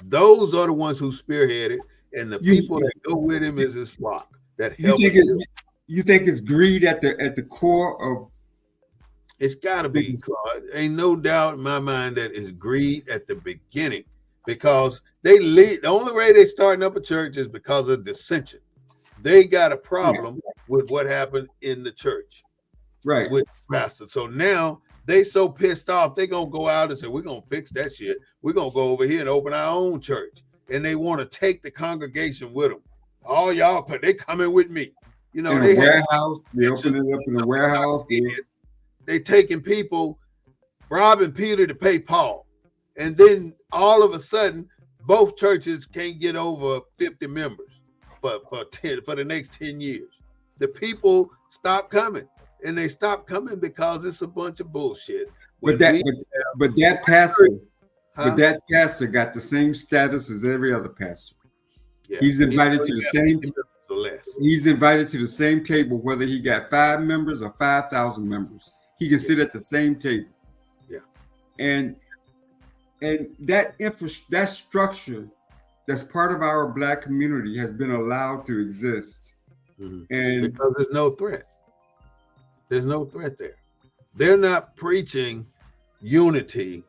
Those are the ones who spearhead it, and the people that go with him is his flock. That help. You think it's greed at the core of? It's got to be, Claude. Ain't no doubt in my mind that it's greed at the beginning, because the only way they're starting up a church is because of dissension. They got a problem with what happened in the church, right? With pastor. So now they so pissed off, they gonna go out and say, we're gonna fix that shit. We're gonna go over here and open our own church. And they want to take the congregation with them. All y'all, they coming with me. In a warehouse. They open it up in a warehouse. They taking people, robbing Peter to pay Paul. And then all of a sudden, both churches can't get over 50 members for the next 10 years. The people stop coming. and they stop coming because it's a bunch of bullshit. But that pastor, huh? but that pastor got the same status as every other pastor. Yeah. He's invited to the same. Less. He's invited to the same table, whether he got 5 members or 5,000 members. He can sit at the same table. Yeah. And that structure that's part of our Black community has been allowed to exist. Mm-hmm. And because there's no threat. There's no threat there. They're not preaching unity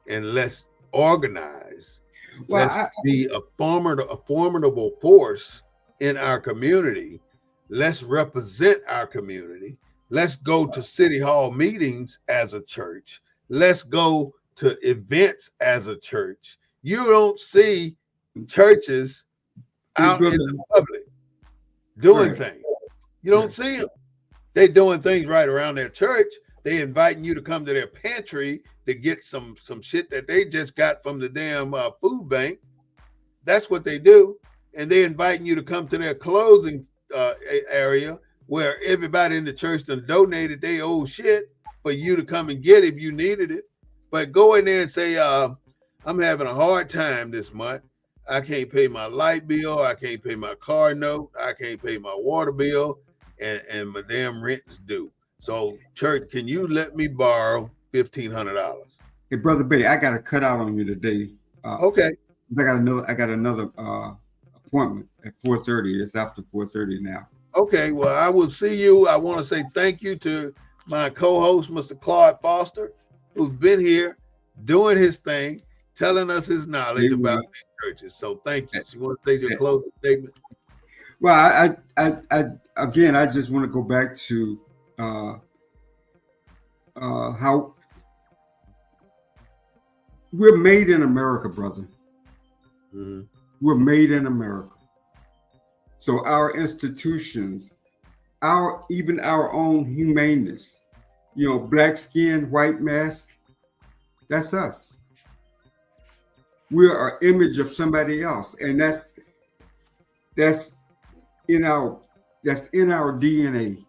and let's organize. Well, let's be a formidable force in our community. Let's represent our community. Let's go to city hall meetings as a church. Let's go to events as a church. You don't see churches out in the public doing things. You don't see them. They're doing things right around their church. They inviting you to come to their pantry to get some shit that they just got from the damn food bank. That's what they do. And they're inviting you to come to their clothing area where everybody in the church done donated their old shit for you to come and get if you needed it. But go in there and say, I'm having a hard time this month. I can't pay my light bill. I can't pay my car note. I can't pay my water bill. And my damn rent is due. So, church, can you let me borrow $1,500? Hey, Brother Bey, I got to cut out on you today. Okay. I got another appointment at 4:30. It's after 4:30 now. Okay. Well, I will see you. I want to say thank you to my co-host, Mr. Claude Foster, who's been here doing his thing, telling us his knowledge about these churches. So, thank you. So you want to say your closing statement? Well, I just want to go back to how we're made in America, brother. Mm-hmm. We're made in America. So our institutions, even our own humaneness, black skin, white mask, that's us. We're an image of somebody else, and that's in our DNA.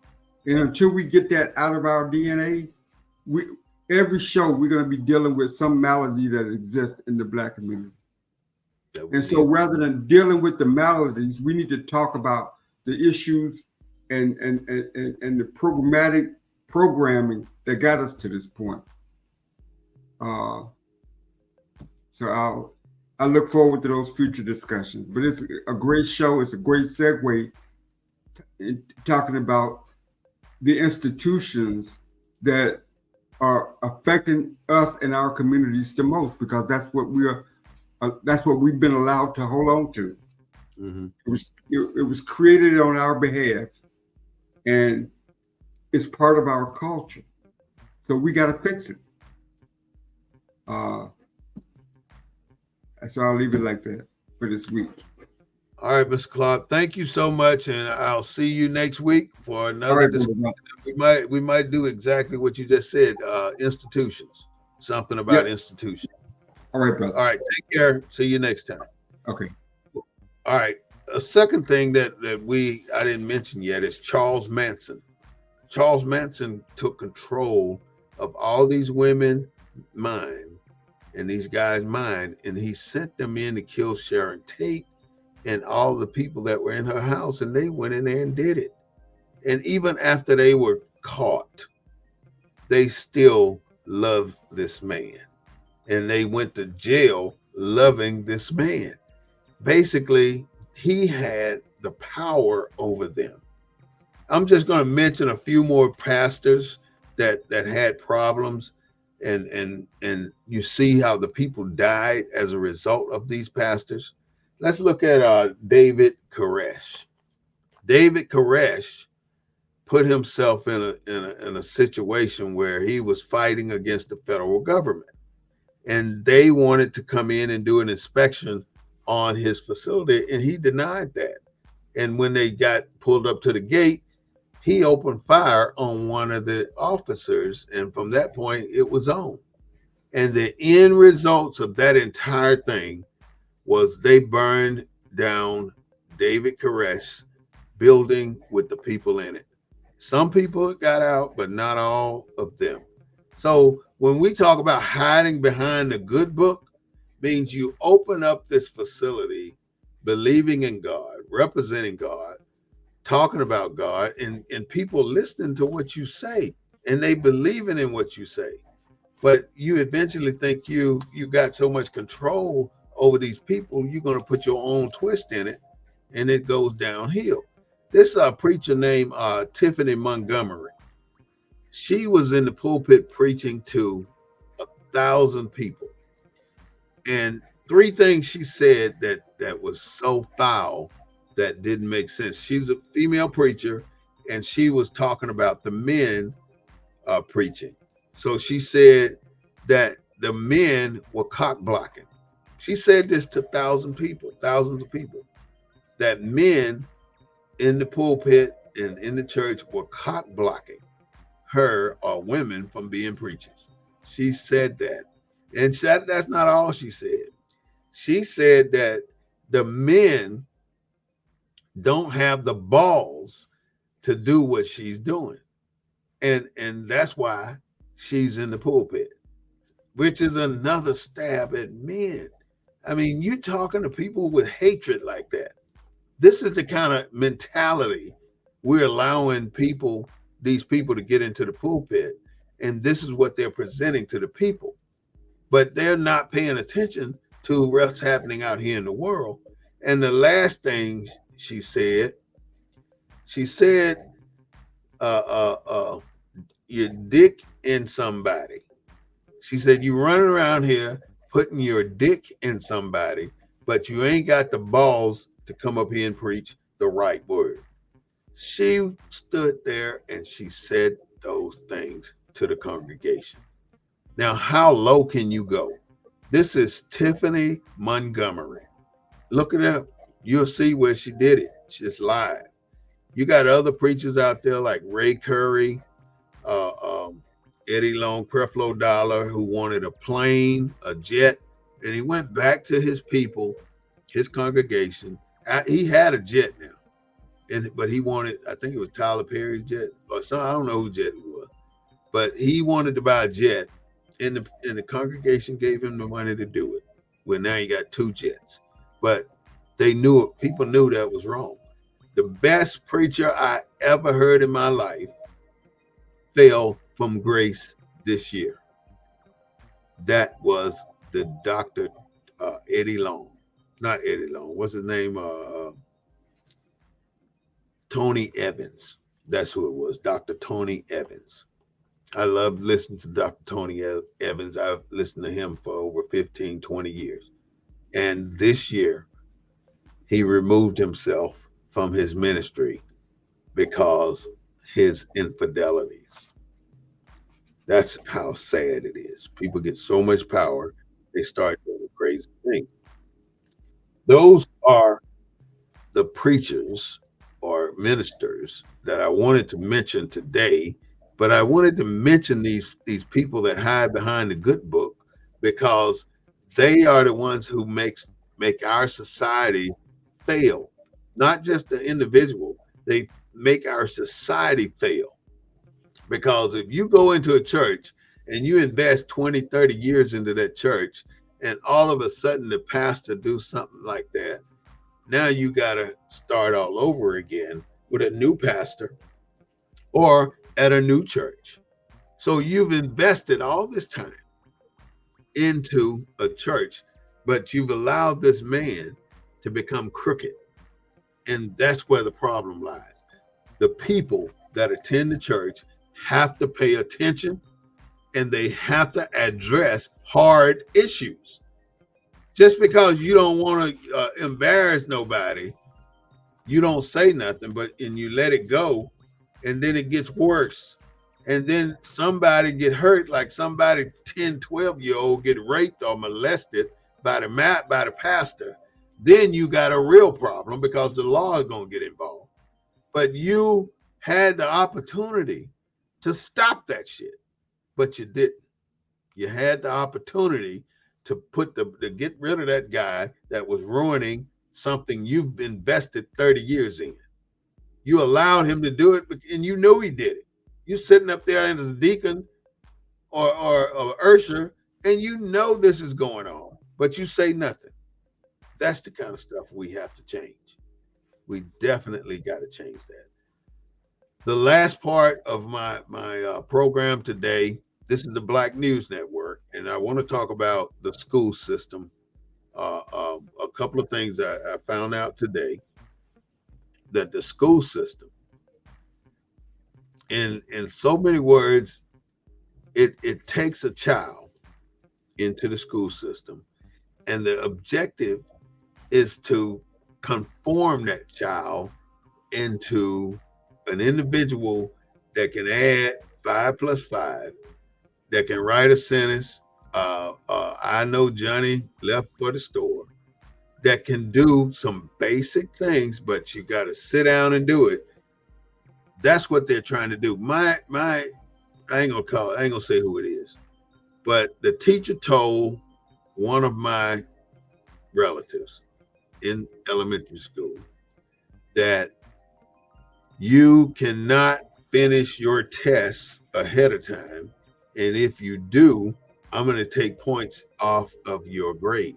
And until we get that out of our DNA, every show we're going to be dealing with some malady that exists in the Black community. And so rather than dealing with the maladies, we need to talk about the issues and the programming that got us to this point. So I look forward to those future discussions. But it's a great show. It's a great segue in talking about the institutions that are affecting us and our communities the most, because that's what we've been allowed to hold on to. Mm-hmm. It was created on our behalf, and it's part of our culture. So we got to fix it. So I'll leave it like that for this week. All right, Mr. Claude, thank you so much, and I'll see you next week for another discussion. We might do exactly what you just said, institutions, something about institutions. All right, brother. All right, take care. See you next time. Okay. All right. A second thing that I didn't mention yet is Charles Manson. Charles Manson took control of all these women's mind and these guys' mind, and he sent them in to kill Sharon Tate and all the people that were in her house, and they went in there and did it. And even after they were caught, they still loved this man. And they went to jail loving this man. Basically, he had the power over them. I'm just going to mention a few more pastors that had problems, and you see how the people died as a result of these pastors. Let's look at David Koresh. David Koresh put himself in a situation where he was fighting against the federal government, and they wanted to come in and do an inspection on his facility, and he denied that. And when they got pulled up to the gate, he opened fire on one of the officers, and from that point, it was on. And the end results of that entire thing was they burned down David Koresh's building with the people in it. Some people got out, but not all of them. So when we talk about hiding behind the good book, means you open up this facility, believing in God, representing God, talking about God, and people listening to what you say, and they believing in what you say. But you eventually think you got so much control over these people, you're going to put your own twist in it, and it goes downhill. This preacher named Tiffany Montgomery, she was in the pulpit preaching to 1,000 people, and three things she said that was so foul that didn't make sense. She's a female preacher, and she was talking about the men preaching. So she said that the men were cock blocking. She said this to thousands of people, that men in the pulpit and in the church were cock blocking her or women from being preachers. She said that. And that's not all she said. She said that the men don't have the balls to do what she's doing. And that's why she's in the pulpit, which is another stab at men. I mean, you talking to people with hatred like that. This is the kind of mentality we're allowing these people to get into the pulpit, and this is what they're presenting to the people. But they're not paying attention to what's happening out here in the world. And the last thing she said, your dick in somebody. She said, you running around here putting your dick in somebody, but you ain't got the balls to come up here and preach the right word. She stood there and she said those things to the congregation. Now, how low can you go? This is Tiffany Montgomery. Look it up. You'll see where she did it. She just lied. You got other preachers out there like Ray Curry, Eddie Long, Creflo Dollar, who wanted a plane, a jet, and he went back to his people, his congregation. He had a jet now, but he wanted, I think it was Tyler Perry's jet, or some, I don't know who jet it was, but he wanted to buy a jet, and the congregation gave him the money to do it. Well, now you got two jets, but people knew that was wrong. The best preacher I ever heard in my life fell from grace this year. That was the Dr. Eddie Long. Not Eddie Long. What's his name? Tony Evans. That's who it was. Dr. Tony Evans. I love listening to Dr. Tony Evans. I've listened to him for over 15, 20 years. And this year, he removed himself from his ministry because his infidelities. That's how sad it is. People get so much power, they start doing crazy things. Those are the preachers or ministers that I wanted to mention today, but I wanted to mention these people that hide behind the good book because they are the ones who make our society fail. Not just the individual, they make our society fail. Because if you go into a church and you invest 20, 30 years into that church, and all of a sudden the pastor do something like that, now you got to start all over again with a new pastor or at a new church. So you've invested all this time into a church, but you've allowed this man to become crooked. And that's where the problem lies. The people that attend the church have to pay attention, and they have to address hard issues. Just because you don't want to embarrass nobody, you don't say nothing, and you let it go, and then it gets worse. And then somebody get hurt, like somebody 10, 12-year-old get raped or molested by the pastor. Then you got a real problem because the law is going to get involved. But you had the opportunity to stop that shit, but you didn't. You had the opportunity to get rid of that guy that was ruining something you've invested 30 years in. You allowed him to do it, and you knew he did it. You sitting up there as a deacon or usher, and you know this is going on, but you say nothing. That's the kind of stuff we have to change. We definitely got to change that. The last part of my program today, this is the Black News Network, and I want to talk about the school system. A couple of things I found out today, that the school system, in so many words, it takes a child into the school system, and the objective is to conform that child into an individual that can add 5 plus 5, that can write a sentence. I know Johnny left for the store, that can do some basic things, but you got to sit down and do it. That's what they're trying to do. I ain't gonna say who it is, but the teacher told one of my relatives in elementary school that you cannot finish your tests ahead of time, and if you do, I'm going to take points off of your grade.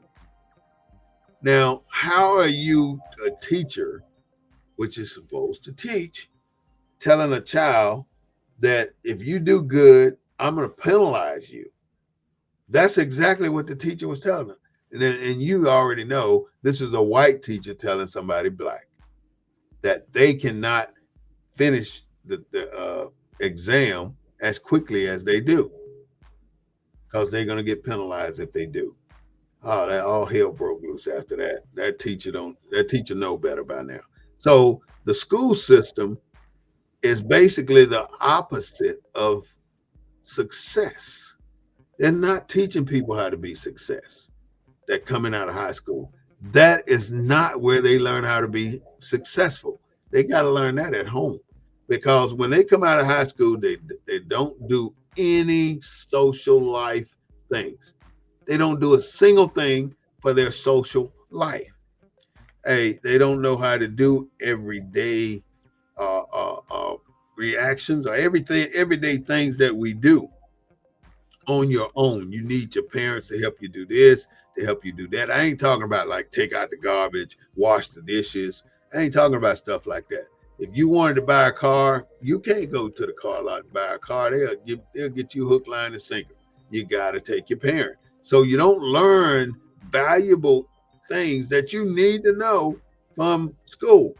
Now, how are you, a teacher, which is supposed to teach, telling a child that if you do good, I'm going to penalize you? That's exactly what the teacher was telling them. And you already know this is a white teacher telling somebody black that they cannot finish the exam as quickly as they do, because they're going to get penalized if they do. Oh, that all hell broke loose after that. That teacher know better by now. So the school system is basically the opposite of success. They're not teaching people how to be success. That coming out of high school, that is not where they learn how to be successful. They got to learn that at home, because when they come out of high school, they don't do any social life things. They don't do a single thing for their social life. Hey, they don't know how to do everyday reactions or everyday things that we do on your own. You need your parents to help you do this, to help you do that. I ain't talking about like take out the garbage, wash the dishes. I ain't talking about stuff like that. If you wanted to buy a car, you can't go to the car lot and buy a car. They'll get you hook, line, and sinker. You got to take your parent. So you don't learn valuable things that you need to know from school.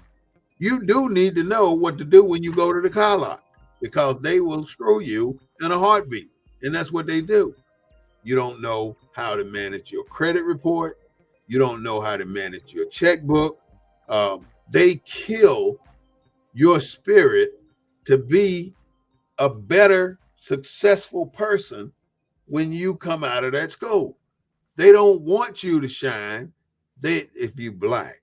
You do need to know what to do when you go to the car lot, because they will screw you in a heartbeat. And that's what they do. You don't know how to manage your credit report. You don't know how to manage your checkbook. They kill your spirit to be a better, successful person when you come out of that school. They don't want you to shine. If you black,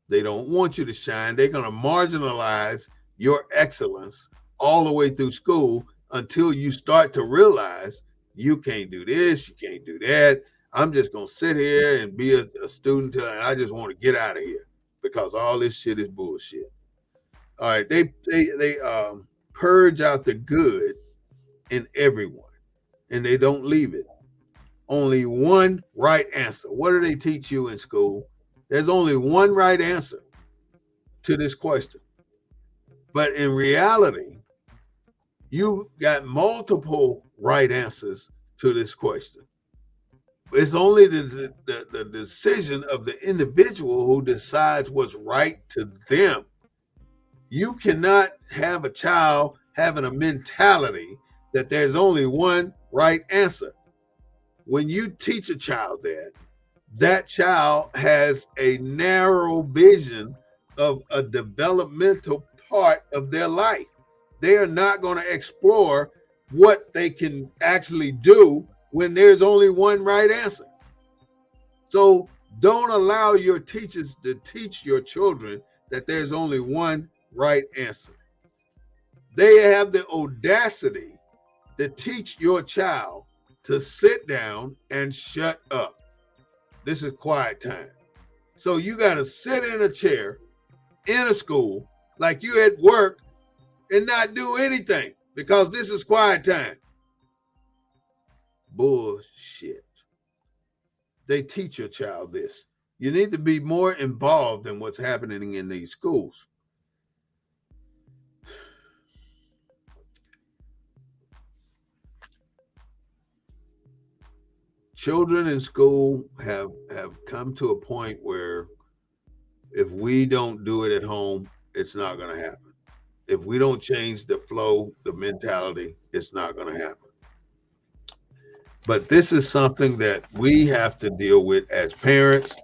they don't want you to shine. They're going to marginalize your excellence all the way through school until you start to realize you can't do this, you can't do that. I'm just going to sit here and be a student till I just want to get out of here, because all this shit is bullshit. All right, they purge out the good in everyone, and they don't leave it. Only one right answer. What do they teach you in school? There's only one right answer to this question. But in reality, you got multiple right answers to this question. It's only the decision of the individual who decides what's right to them. You cannot have a child having a mentality that there's only one right answer. When you teach a child that child has a narrow vision of a developmental part of their life. They are not going to explore what they can actually do when there's only one right answer. So don't allow your teachers to teach your children that there's only one right answer. They have the audacity to teach your child to sit down and shut up. This is quiet time. So you got to sit in a chair in a school like you at work and not do anything because this is quiet time. Bullshit. They teach your child this. You need to be more involved in what's happening in these schools. Children in school have come to a point where if we don't do it at home, it's not going to happen. If we don't change the flow, the mentality, it's not going to happen. But this is something that we have to deal with as parents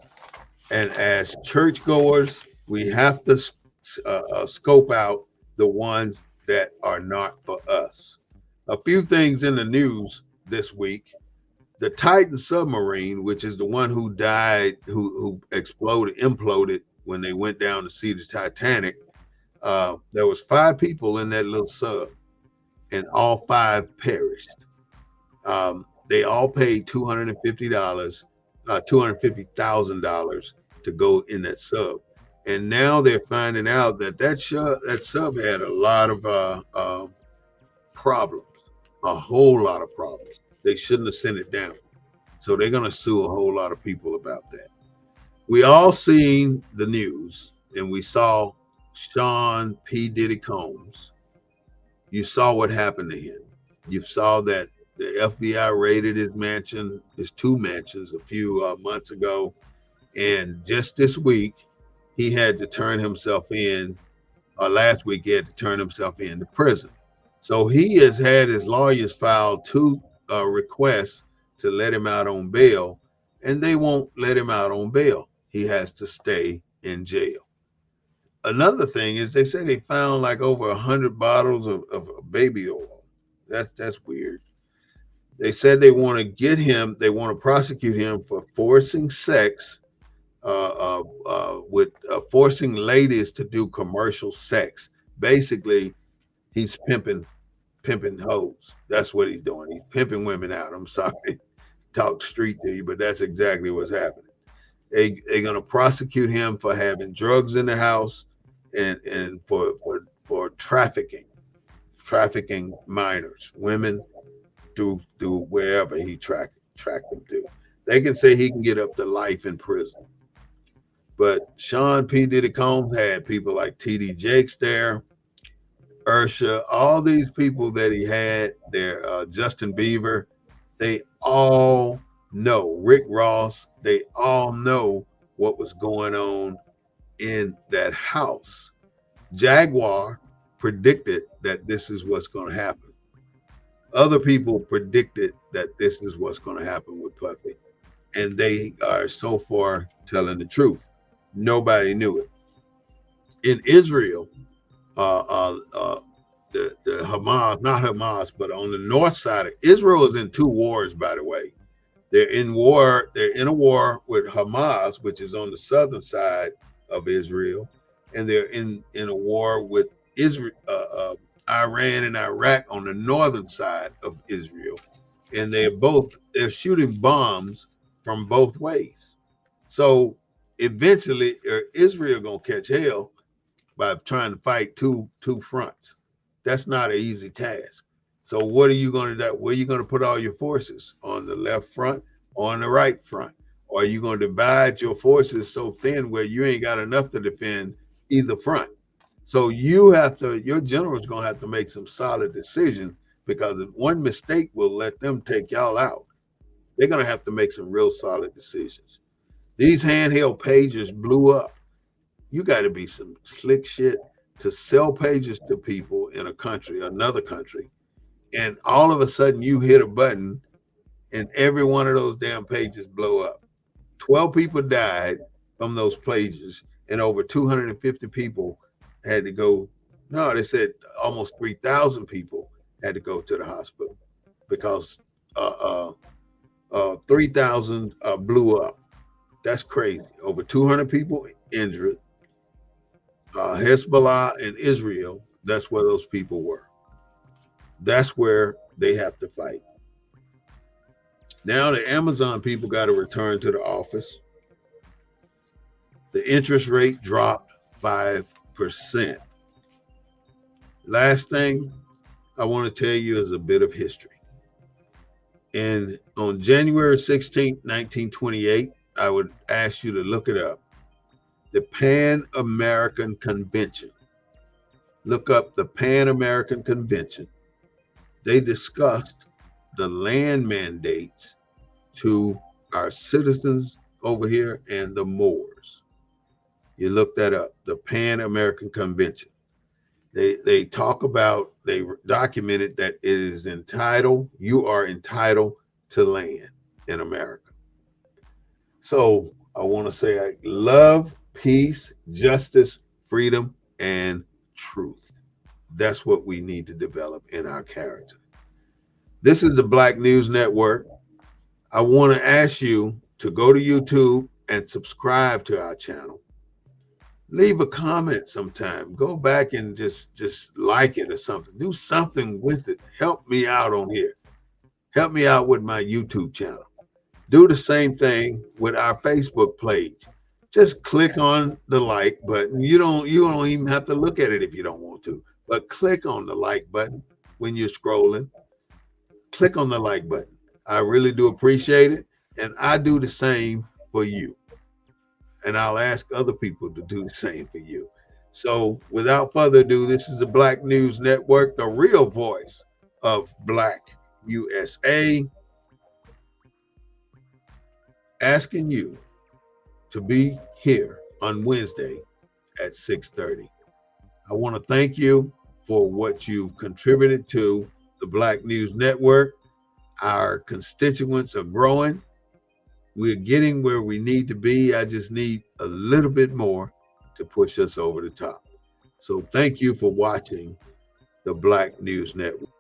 and as churchgoers. We have to scope out the ones that are not for us. A few things in the news this week. The Titan submarine, which is the one who died, who imploded when they went down to see the Titanic. There was 5 people in that little sub, and all 5 perished. They all paid $250,000 to go in that sub, and now they're finding out that sub had a lot of problems, a whole lot of problems. They shouldn't have sent it down. So they're going to sue a whole lot of people about that. We all seen the news, and we saw Sean P. Diddy Combs. You saw what happened to him. You saw that the FBI raided his mansion, his 2 mansions a few months ago. And just this week, he had to turn himself in, or last week, he had to turn himself in to prison. So he has had his lawyers file 2 requests to let him out on bail, and they won't let him out on bail. He has to stay in jail. Another thing is they say they found like over 100 bottles of baby oil. That's weird. They said they want to get him, they want to prosecute him for forcing sex, forcing ladies to do commercial sex. Basically, he's pimping hoes. That's what he's doing. He's pimping women out. I'm sorry, talk street to you, but that's exactly what's happening. They're gonna prosecute him for having drugs in the house and for trafficking minors, women, through wherever he track them to. They can say he can get up to life in prison. But Sean P. Diddy Combs had people like T.D. Jakes there, Ursha, all these people that he had there, Justin Bieber, they all know, Rick Ross, they all know what was going on in that house. Jaguar predicted that this is what's going to happen. Other people predicted that this is what's going to happen with Puffy, and they are so far telling the truth. Nobody knew it. In Israel, the Hamas, not Hamas, but on the north side, Israel is in 2 wars, by the way. They're in a war with Hamas, which is on the southern side of Israel, and they're in a war with Israel, Iran and Iraq on the northern side of Israel, and they're shooting bombs from both ways. So eventually, Israel gonna catch hell by trying to fight two fronts. That's not an easy task. So what are you going to do? Where are you going to put all your forces? On the left front or on the right front? Or are you going to divide your forces so thin where you ain't got enough to defend either front? So your general's going to have to make some solid decisions, because if one mistake will let them take y'all out. They're going to have to make some real solid decisions. These handheld pagers blew up. You got to be some slick shit to sell pages to people in another country, and all of a sudden you hit a button and every one of those damn pages blow up. 12 people died from those pages, and over 250 people had to go. No, they said almost 3,000 people had to go to the hospital because 3,000 blew up. That's crazy. Over 200 people injured. Hezbollah and Israel, that's where those people were. That's where they have to fight. Now the Amazon people got to return to the office. The interest rate dropped 5%. Last thing I want to tell you is a bit of history. And on January 16th, 1928, I would ask you to look it up. The Pan-American Convention. Look up the Pan-American Convention. They discussed the land mandates to our citizens over here and the Moors. You look that up, the Pan-American Convention. They talk about, they documented that it is entitled, you are entitled to land in America. So I want to say love, peace, justice, freedom, and truth. That's what we need to develop in our character. This is the Black News Network. I want to ask you to go to YouTube and subscribe to our channel. Leave a comment sometime. Go back and just like it or something. Do something with it. Help me out on here. Help me out with my YouTube channel. Do the same thing with our Facebook page. Just click on the like button. You don't even have to look at it if you don't want to. But click on the like button when you're scrolling. Click on the like button. I really do appreciate it. And I do the same for you. And I'll ask other people to do the same for you. So without further ado, this is the Black News Network, the real voice of Black USA, asking you to be here on Wednesday at 6:30. I want to thank you for what you've contributed to the Black News Network. Our constituents are growing. We're getting where we need to be. I just need a little bit more to push us over the top. So thank you for watching the Black News Network.